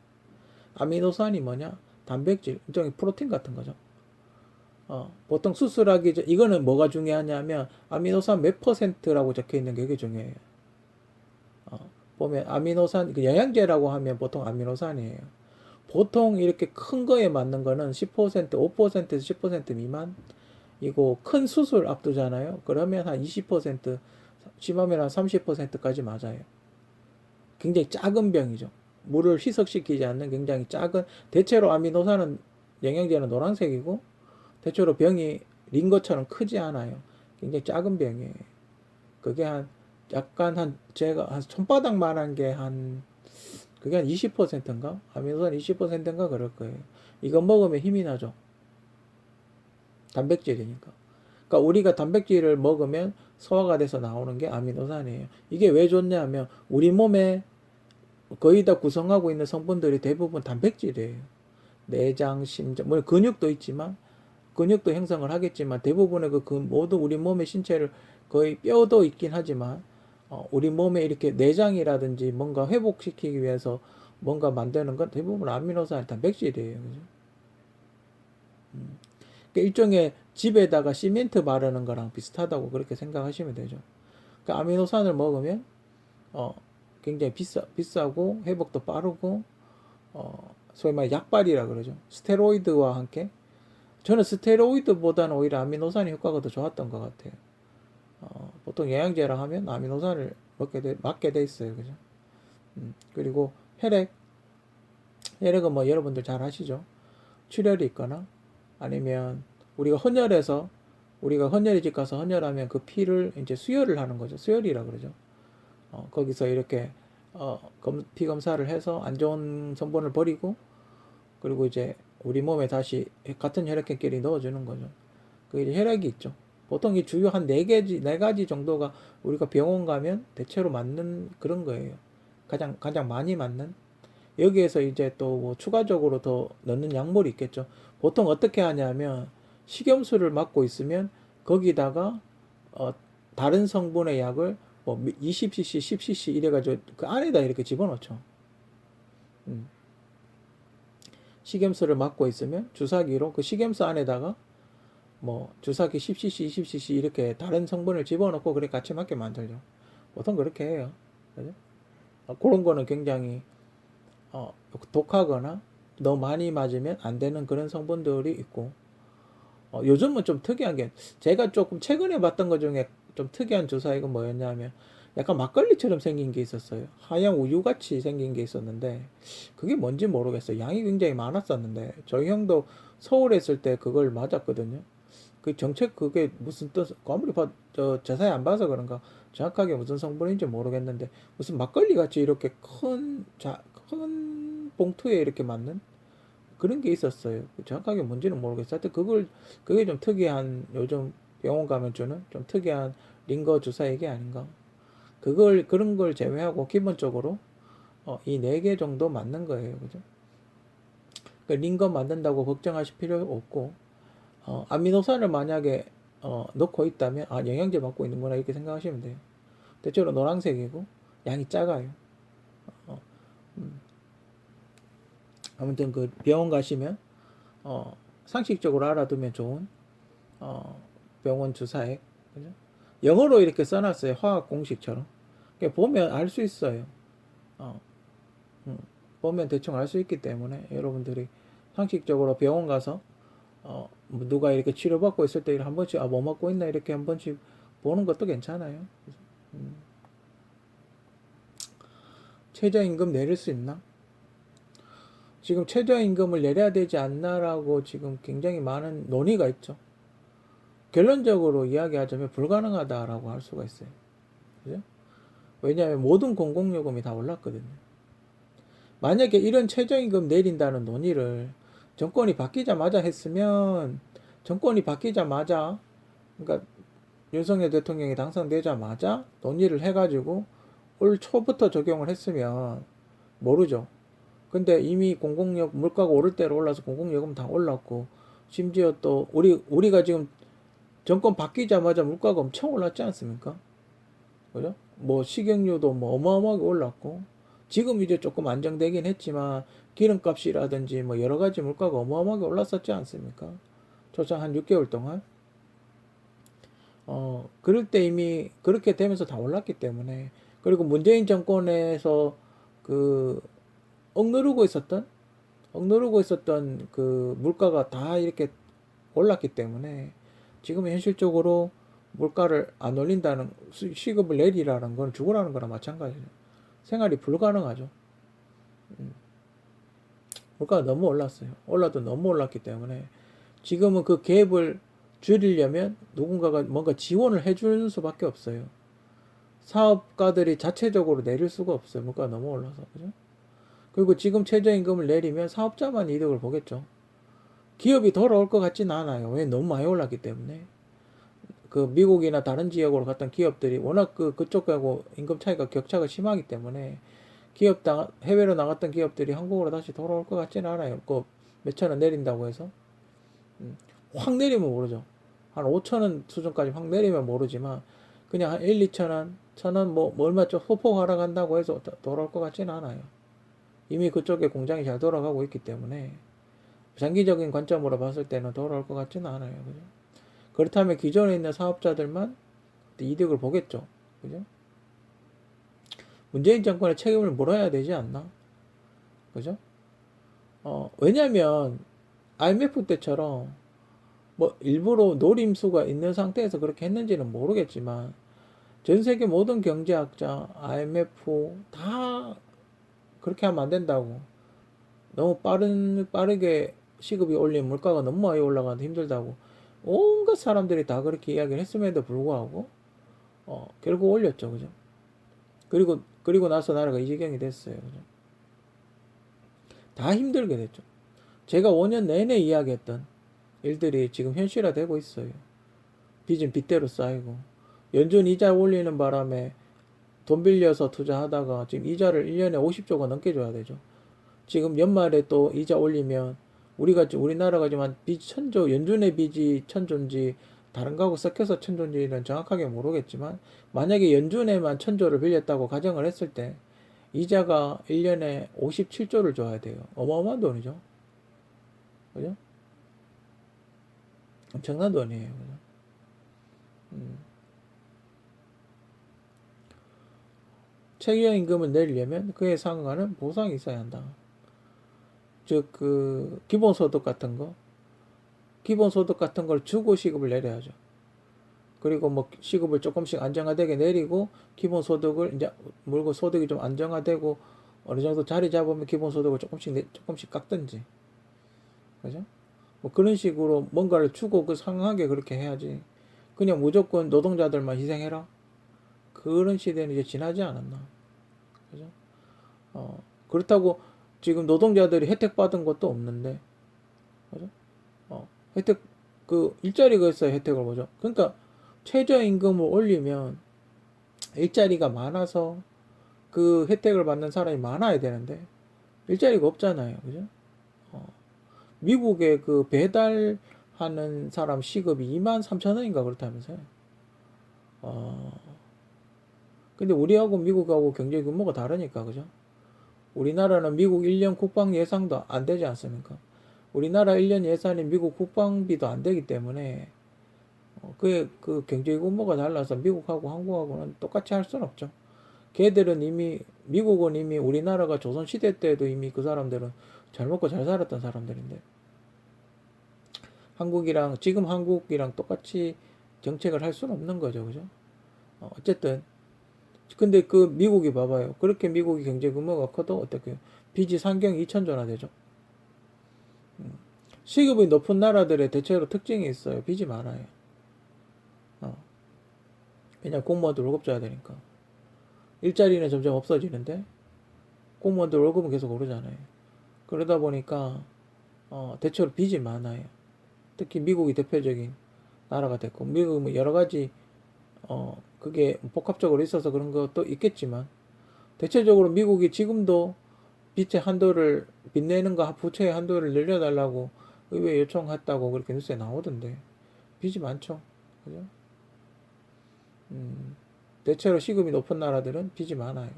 아미노산이 뭐냐? 단백질, 일종의 프로틴 같은 거죠. 보통 수술하기 전, 이거는 뭐가 중요하냐면 아미노산 몇 퍼센트라고 적혀 있는 게 되게 중요해요. 보면 아미노산, 영양제라고 하면 보통 아미노산이에요. 보통 이렇게 큰 거에 맞는 거는 10%, 5%에서 10% 미만. 이거 큰 수술 앞두잖아요. 그러면 한 20%, 심하면 한 30%까지 맞아요. 굉장히 작은 병이죠. 물을 희석시키지 않는 굉장히 작은, 대체로 아미노산은 영양제는 노란색이고 대체로 병이 링거처럼 크지 않아요. 굉장히 작은 병이에요. 그게 제가 한 손바닥만한 게 그게 한 20%인가? 아미노산 20%인가 그럴 거예요. 이거 먹으면 힘이 나죠. 단백질이니까. 그러니까 우리가 단백질을 먹으면 소화가 돼서 나오는 게 아미노산이에요. 이게 왜 좋냐면 우리 몸에 거의 다 구성하고 있는 성분들이 대부분 단백질이에요. 내장, 심장, 뭐 근육도 있지만 근육도 형성을 하겠지만 대부분의 모든 우리 몸의 신체를 거의 뼈도 있긴 하지만 우리 몸에 이렇게 내장이라든지 뭔가 회복시키기 위해서 뭔가 만드는 건 대부분 아미노산 단백질이에요. 그죠? 그러니까 일종의 집에다가 시멘트 바르는 거랑 비슷하다고 그렇게 생각하시면 되죠. 그러니까 그 아미노산을 먹으면 굉장히 비싸고 회복도 빠르고 소위 말해 약발이라 그러죠. 스테로이드와 함께 저는 스테로이드보다는 오히려 아미노산의 효과가 더 좋았던 것 같아요. 보통 영양제라 하면 아미노산을 맞게 돼 있어요. 그죠? 그리고 혈액은 뭐 여러분들 잘 아시죠? 출혈이 있거나 아니면 우리가 헌혈의 집 가서 헌혈하면 그 피를 이제 수혈을 하는 거죠. 수혈이라 그러죠. 거기서 이렇게 피 검사를 해서 안 좋은 성분을 버리고 그리고 이제 우리 몸에 다시 같은 혈액형끼리 넣어주는 거죠. 그 이제 혈액이 있죠. 보통 이 주요 한 네 가지 정도가 우리가 병원 가면 대체로 맞는 그런 거예요. 가장 많이 맞는. 여기에서 이제 또 뭐 추가적으로 더 넣는 약물이 있겠죠. 보통 어떻게 하냐면 식염수를 맡고 있으면 거기다가 다른 성분의 약을 뭐 20cc, 10cc 이래가지고 그 안에다 이렇게 집어넣죠. 식염수를 맡고 있으면 주사기로 그 식염수 안에다가 뭐 주사기 10cc, 20cc 이렇게 다른 성분을 집어넣고 그래 같이 맞게 만들죠. 보통 그렇게 해요. 그죠? 그런 거는 굉장히 독하거나 너무 많이 맞으면 안 되는 그런 성분들이 있고 요즘은 좀 특이한 게 제가 조금 최근에 봤던 것 중에 좀 특이한 주사기가 뭐였냐면 약간 막걸리처럼 생긴 게 있었어요. 하얀 우유같이 생긴 게 있었는데 그게 뭔지 모르겠어요. 양이 굉장히 많았었는데 저희 형도 서울에 있을 때 그걸 맞았거든요. 그 정책 그게 무슨 뜻 아무리 자세히 안 봐서 그런가 정확하게 무슨 성분인지 모르겠는데 무슨 막걸리 같이 이렇게 큰 봉투에 이렇게 맞는 그런 게 있었어요. 정확하게 뭔지는 모르겠어요. 하여튼 그게 좀 특이한 요즘 병원 가면 주는 좀 특이한 링거 주사액이 아닌가. 그런 걸 제외하고 기본적으로 이 네 개 정도 맞는 거예요. 그죠? 그러니까 링거 만든다고 걱정하실 필요 없고 아미노산을 만약에 넣고 있다면 영양제 맞고 있는구나 이렇게 생각하시면 돼요. 대체로 노란색이고 양이 작아요. 음. 아무튼 그 병원 가시면 상식적으로 알아두면 좋은 병원 주사액 그죠? 영어로 이렇게 써놨어요. 화학 공식처럼. 그러니까 보면 알 수 있어요. 어, 보면 대충 알 수 있기 때문에 여러분들이 상식적으로 병원 가서 뭐 누가 이렇게 치료받고 있을 때 한 번씩 뭐 먹고 있나 이렇게 한 번씩 보는 것도 괜찮아요. 최저임금 내릴 수 있나? 지금 최저임금을 내려야 되지 않나라고 지금 굉장히 많은 논의가 있죠. 결론적으로 이야기하자면 불가능하다라고 할 수가 있어요. 그죠? 왜냐하면 모든 공공요금이 다 올랐거든요. 만약에 이런 최저임금 내린다는 논의를 정권이 바뀌자마자 했으면 그러니까 윤석열 대통령이 당선되자마자 논의를 해가지고 올 초부터 적용을 했으면 모르죠. 근데 이미 물가가 오를 대로 올라서 공공요금 다 올랐고 심지어 또 우리가 지금 정권 바뀌자마자 물가가 엄청 올랐지 않습니까? 그죠? 뭐 식용유도 뭐 어마어마하게 올랐고 지금 이제 조금 안정되긴 했지만 기름값이라든지 뭐 여러 가지 물가가 어마어마하게 올랐었지 않습니까? 초창 한 6개월 동안 그럴 때 이미 그렇게 되면서 다 올랐기 때문에 그리고 문재인 정권에서 그 억누르고 있었던 그 물가가 다 이렇게 올랐기 때문에 지금 현실적으로 물가를 안 올린다는 시급을 내리라는 건 죽으라는 거나 마찬가지예요. 생활이 불가능하죠. 물가가 너무 올랐어요. 올라도 너무 올랐기 때문에 지금은 그 갭을 줄이려면 누군가가 뭔가 지원을 해주는 수밖에 없어요. 사업가들이 자체적으로 내릴 수가 없어요. 물가가 너무 올라서. 그죠? 그리고 지금 최저임금을 내리면 사업자만 이득을 보겠죠. 기업이 돌아올 것 같지는 않아요. 왜? 너무 많이 올랐기 때문에. 그 미국이나 다른 지역으로 갔던 기업들이 워낙 그쪽하고 임금 차이가 격차가 심하기 때문에 해외로 나갔던 기업들이 한국으로 다시 돌아올 것 같지는 않아요. 그 몇천 원 내린다고 해서. 확 내리면 모르죠. 한 5천 원 수준까지 확 내리면 모르지만 그냥 한 1, 2천 원, 1,000원 뭐 얼마 좀 소폭 하락한다고 해서 돌아올 것 같지는 않아요. 이미 그쪽에 공장이 잘 돌아가고 있기 때문에 장기적인 관점으로 봤을 때는 돌아올 것 같지는 않아요. 그죠? 그렇다면 기존에 있는 사업자들만 이득을 보겠죠. 그죠? 문재인 정권의 책임을 물어야 되지 않나? 그죠? 왜냐면 IMF 때처럼 뭐 일부러 노림수가 있는 상태에서 그렇게 했는지는 모르겠지만 전 세계 모든 경제학자, IMF 다 그렇게 하면 안 된다고. 너무 빠르게 시급이 올리면 물가가 너무 많이 올라가서 힘들다고. 온갖 사람들이 다 그렇게 이야기를 했음에도 불구하고, 결국 올렸죠. 그죠? 그리고 나서 나라가 이 지경이 됐어요. 그죠? 다 힘들게 됐죠. 제가 5년 내내 이야기했던 일들이 지금 현실화되고 있어요. 빚은 빚대로 쌓이고, 연준 이자 올리는 바람에 돈 빌려서 투자하다가 지금 이자를 1년에 50조가 넘게 줘야 되죠. 지금 연말에 또 이자 올리면 우리나라가 지금 한 빚 1000조, 연준의 빚이 1000조인지 다른 거하고 섞여서 1000조인지는 정확하게 모르겠지만 만약에 연준에만 1000조를 빌렸다고 가정을 했을 때 이자가 1년에 57조를 줘야 돼요. 어마어마한 돈이죠. 그죠? 엄청난 돈이에요. 그죠? 최저임금을 내리려면 그에 상응하는 보상이 있어야 한다. 즉, 기본소득 같은 걸 주고 시급을 내려야죠. 그리고 뭐 시급을 조금씩 안정화되게 내리고 기본소득을 이제 물고 소득이 좀 안정화되고 어느 정도 자리 잡으면 기본소득을 조금씩 깎든지. 그죠? 뭐 그런 식으로 뭔가를 주고 그 상응하게 그렇게 해야지. 그냥 무조건 노동자들만 희생해라. 그런 시대는 이제 지나지 않았나. 그죠? 그렇다고 지금 노동자들이 혜택 받은 것도 없는데. 그죠? 혜택, 일자리가 있어야 혜택을 보죠. 그러니까 최저임금을 올리면 일자리가 많아서 그 혜택을 받는 사람이 많아야 되는데 일자리가 없잖아요. 그죠? 미국의 그 배달하는 사람 시급이 23,000원인가 그렇다면서요. 근데 우리하고 미국하고 경제 규모가 다르니까, 그죠? 우리나라는 미국 1년 국방 예산도 안 되지 않습니까? 우리나라 1년 예산이 미국 국방비도 안 되기 때문에, 그 경제 규모가 달라서 미국하고 한국하고는 똑같이 할 수는 없죠. 미국은 이미 우리나라가 조선시대 때도 이미 그 사람들은 잘 먹고 잘 살았던 사람들인데, 지금 한국이랑 똑같이 정책을 할 수는 없는 거죠. 그죠? 어쨌든, 근데 미국이 봐봐요. 그렇게 미국이 경제 규모가 커도 어떻게 빚이 상경 2천조나 되죠. 시급이 높은 나라들의 대체로 특징이 있어요. 빚이 많아요. 왜냐 공무원들 월급 줘야 되니까. 일자리는 점점 없어지는데 공무원들 월급은 계속 오르잖아요. 그러다 보니까 대체로 빚이 많아요. 특히 미국이 대표적인 나라가 됐고 미국은 뭐 여러 가지 그게 복합적으로 있어서 그런 것도 있겠지만 대체적으로 미국이 지금도 빚 내는 거 부채의 한도를 늘려달라고 의회에 요청했다고 그렇게 뉴스에 나오던데 빚이 많죠. 그죠? 대체로 시급이 높은 나라들은 빚이 많아요.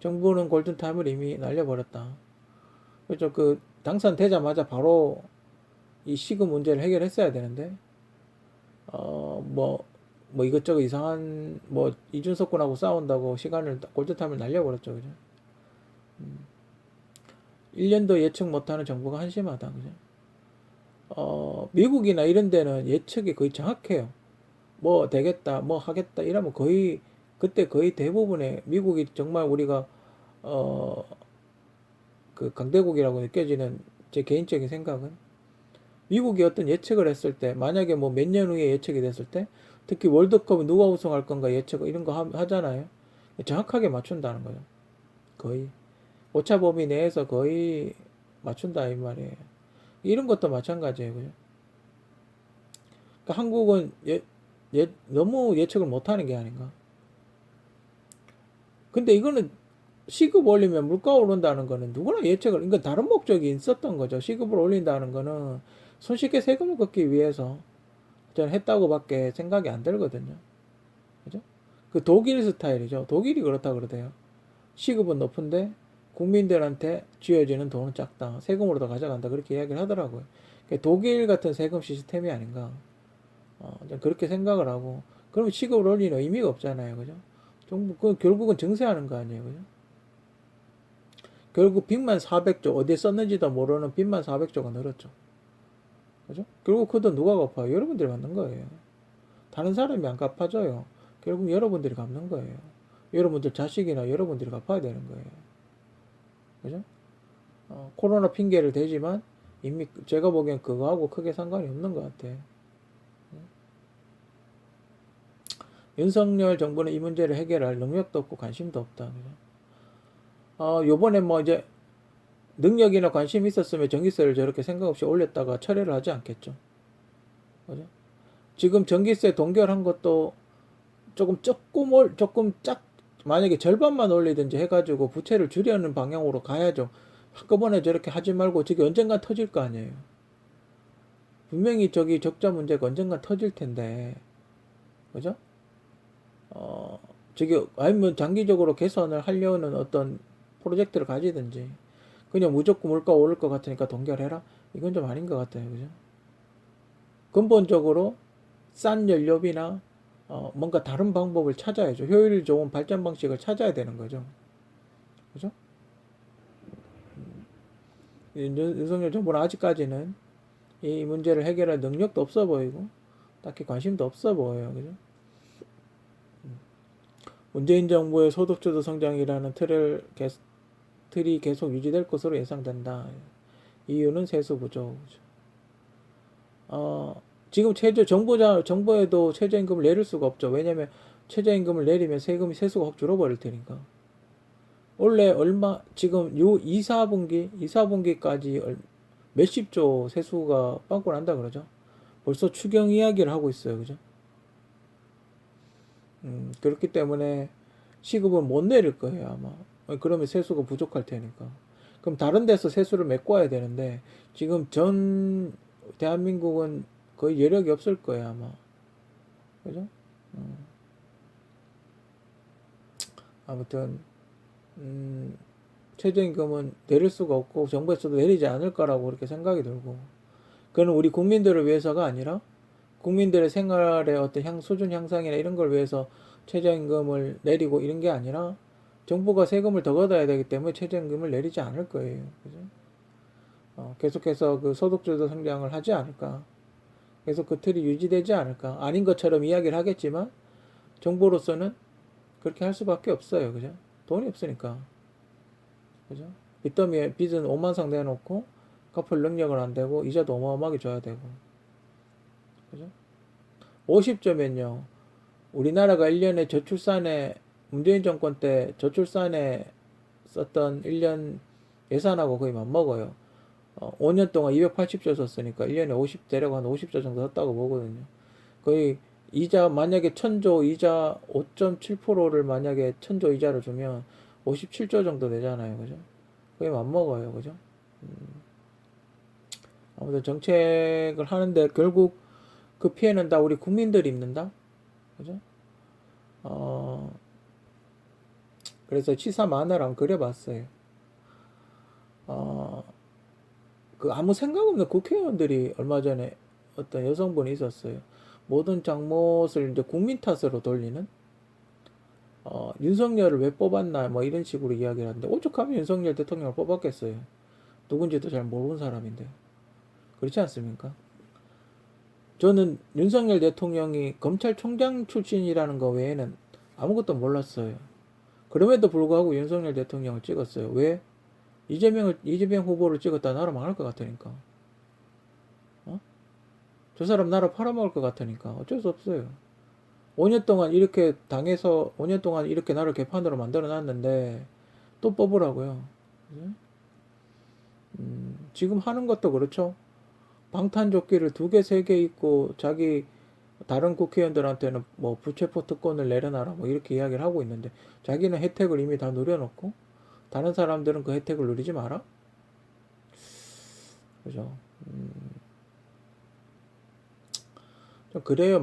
정부는 골든타임을 이미 날려버렸다. 그렇죠. 당선되자마자 바로 이 시급 문제를 해결했어야 되는데, 이것저것 이상한, 이준석군하고 싸운다고 골든타임을 날려버렸죠. 그죠? 1년도 예측 못하는 정부가 한심하다. 그죠? 미국이나 이런 데는 예측이 거의 정확해요. 뭐 되겠다, 뭐 하겠다, 이러면 그때 거의 대부분의 미국이 정말 우리가, 강대국이라고 느껴지는 제 개인적인 생각은 미국이 어떤 예측을 했을 때, 만약에 뭐 몇 년 후에 예측이 됐을 때, 특히 월드컵 누가 우승할 건가 예측, 이런 거 하잖아요. 정확하게 맞춘다는 거죠. 거의. 오차 범위 내에서 거의 맞춘다, 이 말이에요. 이런 것도 마찬가지예요. 그죠? 그러니까 한국은 너무 예측을 못하는 게 아닌가. 근데 이거는 시급 올리면 물가 오른다는 거는 누구나 예측을, 이건 다른 목적이 있었던 거죠. 시급을 올린다는 거는 손쉽게 세금을 걷기 위해서 저는 했다고 밖에 생각이 안 들거든요. 그죠? 독일 스타일이죠. 독일이 그렇다 그러대요. 시급은 높은데 국민들한테 쥐어지는 돈은 작다. 세금으로 더 가져간다. 그렇게 이야기를 하더라고요. 독일 같은 세금 시스템이 아닌가. 그렇게 생각을 하고, 그러면 시급을 올리는 의미가 없잖아요. 그죠? 정부, 그 결국은 증세하는 거 아니에요. 그죠? 결국 빚만 400조, 어디에 썼는지도 모르는 빚만 400조가 늘었죠. 그죠? 결국 그 돈 누가 갚아요? 여러분들이 받는 거예요. 다른 사람이 안 갚아줘요. 결국 여러분들이 갚는 거예요. 여러분들 자식이나 여러분들이 갚아야 되는 거예요. 그죠? 코로나 핑계를 대지만 이미 제가 보기엔 그거하고 크게 상관이 없는 것 같아. 윤석열 정부는 이 문제를 해결할 능력도 없고 관심도 없다. 그죠? 요번에 뭐 이제 능력이나 관심이 있었으면 전기세를 저렇게 생각 없이 올렸다가 철회를 하지 않겠죠. 그죠? 지금 전기세 동결한 것도 조금 만약에 절반만 올리든지 해가지고 부채를 줄이는 방향으로 가야죠. 한꺼번에 저렇게 하지 말고 저게 언젠간 터질 거 아니에요. 분명히 저기 적자 문제가 언젠간 터질 텐데, 그죠? 저기 아니면 장기적으로 개선을 하려는 어떤 프로젝트를 가지든지, 그냥 무조건 물가 오를 것 같으니까 동결해라? 이건 좀 아닌 것 같아요. 그죠? 근본적으로 싼 연료비나 뭔가 다른 방법을 찾아야죠. 효율 좋은 발전 방식을 찾아야 되는 거죠. 그죠? 윤석열 정부는 아직까지는 이 문제를 해결할 능력도 없어 보이고 딱히 관심도 없어 보여요. 그죠? 문재인 정부의 소득주도 성장이라는 틀이 계속 유지될 것으로 예상된다. 이유는 세수 부족. 지금 정부에도 최저임금을 내릴 수가 없죠. 왜냐면 최저임금을 내리면 세수가 확 줄어버릴 테니까. 원래 지금 2, 4분기까지 몇십 조 세수가 빵꾸 난다 그러죠. 벌써 추경 이야기를 하고 있어요. 그죠? 그렇기 때문에 시급은 못 내릴 거예요, 아마. 그러면 세수가 부족할 테니까. 그럼 다른 데서 세수를 메꿔야 되는데, 지금 대한민국은 거의 여력이 없을 거예요, 아마. 그죠? 아무튼, 최저임금은 내릴 수가 없고, 정부에서도 내리지 않을 거라고 그렇게 생각이 들고, 그건 우리 국민들을 위해서가 아니라, 국민들의 생활의 어떤 수준 향상이나 이런 걸 위해서 최저임금을 내리고 이런 게 아니라, 정부가 세금을 더 걷어야 되기 때문에 최저임금을 내리지 않을 거예요. 그죠? 계속해서 그 소득주도 성장을 하지 않을까. 계속 그 틀이 유지되지 않을까. 아닌 것처럼 이야기를 하겠지만, 정부로서는 그렇게 할 수밖에 없어요. 그죠? 돈이 없으니까. 그죠? 빚은 5만상 내놓고, 갚을 능력은 안 되고, 이자도 어마어마하게 줘야 되고. 그죠? 50조면요. 우리나라가 1년에 문재인 정권 때 저출산에 썼던 1년 예산하고 거의 맞먹어요. 5년 동안 280조 썼으니까 1년에 대략 한 50조 정도 썼다고 보거든요. 거의 만약에 1000조 이자 5.7%를 만약에 1000조 이자를 주면 57조 정도 되잖아요. 그죠? 거의 맞먹어요. 그죠? 아무튼 정책을 하는데 결국 그 피해는 다 우리 국민들이 입는다? 그죠? 그래서 치사 만화를 한번 그려봤어요. 그 아무 생각 없는 국회의원들이 얼마 전에 어떤 여성분이 있었어요. 모든 잘못을 이제 국민 탓으로 돌리는, 윤석열을 왜 뽑았나, 뭐 이런 식으로 이야기를 하는데, 오죽하면 윤석열 대통령을 뽑았겠어요. 누군지도 잘 모르는 사람인데. 그렇지 않습니까? 저는 윤석열 대통령이 검찰총장 출신이라는 거 외에는 아무것도 몰랐어요. 그럼에도 불구하고 윤석열 대통령을 찍었어요. 왜? 이재명 후보를 찍었다 나라 망할 것 같으니까. 저 사람 나라 팔아먹을 것 같으니까 어쩔 수 없어요. 5년 동안 이렇게 당해서 5년 동안 이렇게 나를 개판으로 만들어 놨는데 또 뽑으라고요. 지금 하는 것도 그렇죠. 방탄조끼를 2개, 3개 입고 자기 다른 국회의원들한테는 뭐 부채포 특권을 내려놔라 뭐 이렇게 이야기를 하고 있는데 자기는 혜택을 이미 다 누려놓고 다른 사람들은 그 혜택을 누리지 마라? 그죠? 좀 그래요.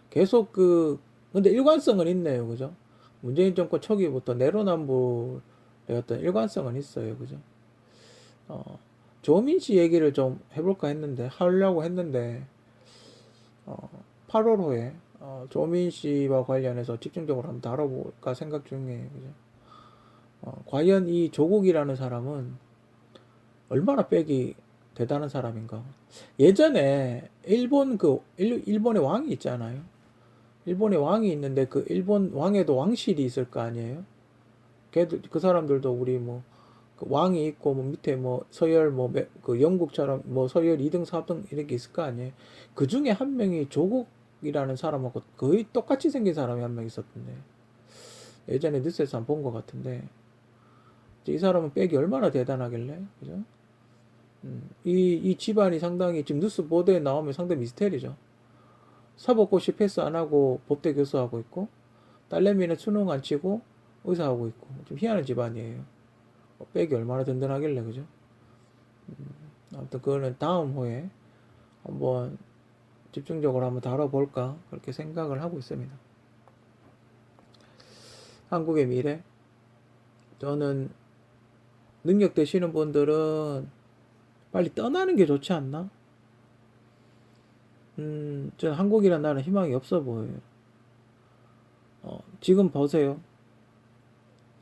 계속 근데 일관성은 있네요. 그죠? 문재인 정권 초기부터 내로남불의 어떤 일관성은 있어요. 그죠? 조민씨 얘기를 좀 하려고 했는데, 8월 호에 조민 씨와 관련해서 집중적으로 한번 다뤄볼까 생각 중이에요. 그죠? 과연 이 조국이라는 사람은 얼마나 백이 대단한 사람인가. 예전에 일본의 왕이 있잖아요. 일본의 왕이 있는데 그 일본 왕에도 왕실이 있을 거 아니에요. 그 사람들도 우리 뭐, 그 왕이 있고, 뭐 밑에 뭐 서열, 그 영국처럼 뭐 서열 2등, 4등 이렇게 있을 거 아니에요. 그 중에 한 명이 조국이라는 사람하고 거의 똑같이 생긴 사람이 한 명 있었던데. 예전에 뉴스에서 한번 본 것 같은데. 이 사람은 백이 얼마나 대단하길래, 그죠? 이 집안이 상당히 지금 뉴스 보도에 나오면 상당히 미스테리죠. 사법고시 패스 안 하고 법대 교수하고 있고, 딸내미는 수능 안 치고 의사하고 있고, 좀 희한한 집안이에요. 백이 얼마나 든든하길래, 그죠? 아무튼 그거는 다음 호에 한번 집중적으로 한번 다뤄볼까, 그렇게 생각을 하고 있습니다. 한국의 미래. 저는 능력 되시는 분들은 빨리 떠나는 게 좋지 않나? 저는 한국이란 나라는 희망이 없어 보여요. 지금 보세요.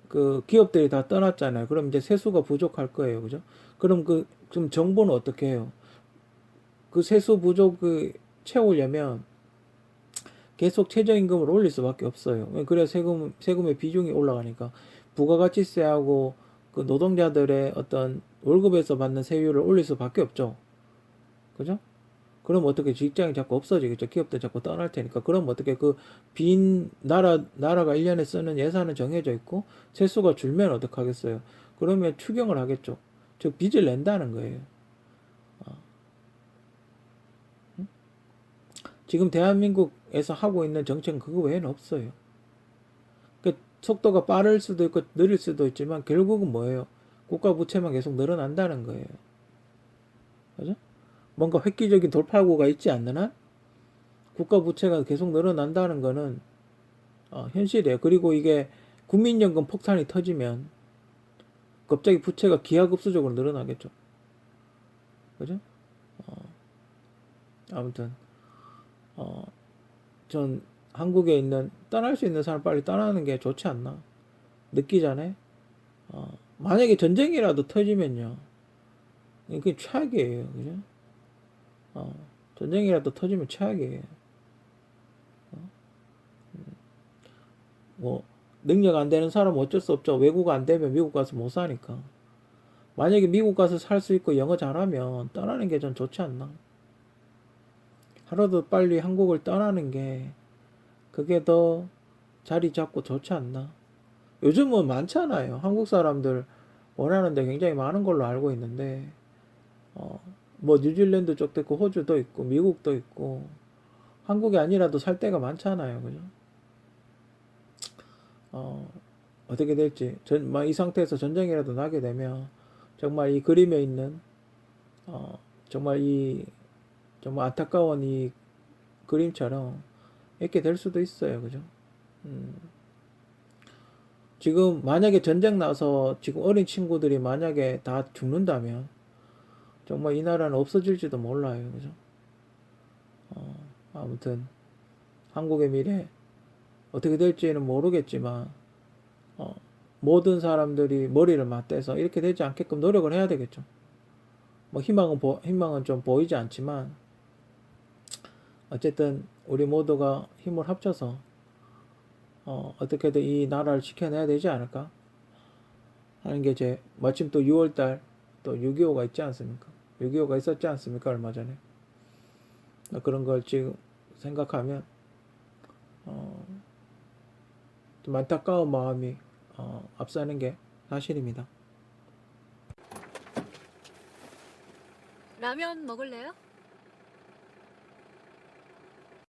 그 기업들이 다 떠났잖아요. 그럼 이제 세수가 부족할 거예요. 그죠? 그럼 정부는 어떻게 해요? 그 세수 부족을 채우려면 계속 최저임금을 올릴 수밖에 없어요. 그래야 세금의 비중이 올라가니까 부가가치세하고 그 노동자들의 어떤 월급에서 받는 세율을 올릴 수밖에 없죠. 그죠? 그럼 어떻게 직장이 자꾸 없어지겠죠. 기업들 자꾸 떠날 테니까. 그럼 어떻게 그 나라가 1년에 쓰는 예산은 정해져 있고 세수가 줄면 어떡하겠어요. 그러면 추경을 하겠죠. 즉 빚을 낸다는 거예요. 지금 대한민국에서 하고 있는 정책은 그거 외에는 없어요. 그 속도가 빠를 수도 있고 느릴 수도 있지만 결국은 뭐예요? 국가 부채만 계속 늘어난다는 거예요. 그죠? 뭔가 획기적인 돌파구가 있지 않는 한 국가 부채가 계속 늘어난다는 거는 현실이에요. 그리고 이게 국민연금 폭탄이 터지면 갑자기 부채가 기하급수적으로 늘어나겠죠. 그죠? 아무튼 전 한국에 있는 떠날 수 있는 사람 빨리 떠나는 게 좋지 않나 늦기 전에. 만약에 전쟁이라도 터지면요, 이게 최악이에요. 그죠? 전쟁이라도 터지면 최악이에요. 뭐 능력 안 되는 사람은 어쩔 수 없죠. 외국 안 되면 미국 가서 못 사니까. 만약에 미국 가서 살 수 있고 영어 잘하면 떠나는 게 전 좋지 않나. 하루도 빨리 한국을 떠나는 게 그게 더 자리 잡고 좋지 않나. 요즘은 많잖아요. 한국 사람들 원하는데 굉장히 많은 걸로 알고 있는데 뭐 뉴질랜드 쪽도 있고 호주도 있고 미국도 있고 한국이 아니라도 살 데가 많잖아요. 그죠? 어떻게 될지 이 상태에서 전쟁이라도 나게 되면 정말 이 그림에 있는 정말 정말 안타까운 이 그림처럼 이렇게 될 수도 있어요. 그죠? 지금 만약에 전쟁 나서 지금 어린 친구들이 만약에 다 죽는다면 정말 이 나라는 없어질지도 몰라요. 그죠? 아무튼 한국의 미래 어떻게 될지는 모르겠지만 모든 사람들이 머리를 맞대서 이렇게 되지 않게끔 노력을 해야 되겠죠. 뭐 희망은 좀 보이지 않지만 어쨌든 우리 모두가 힘을 합쳐서 어떻게든 이 나라를 지켜내야 되지 않을까 하는 게 마침 또 6월달 또 6.25가 있지 않습니까? 6.25가 있었지 않습니까? 얼마 전에. 그런 걸 지금 생각하면 좀 안타까운 마음이 앞서는 게 사실입니다. 라면 먹을래요?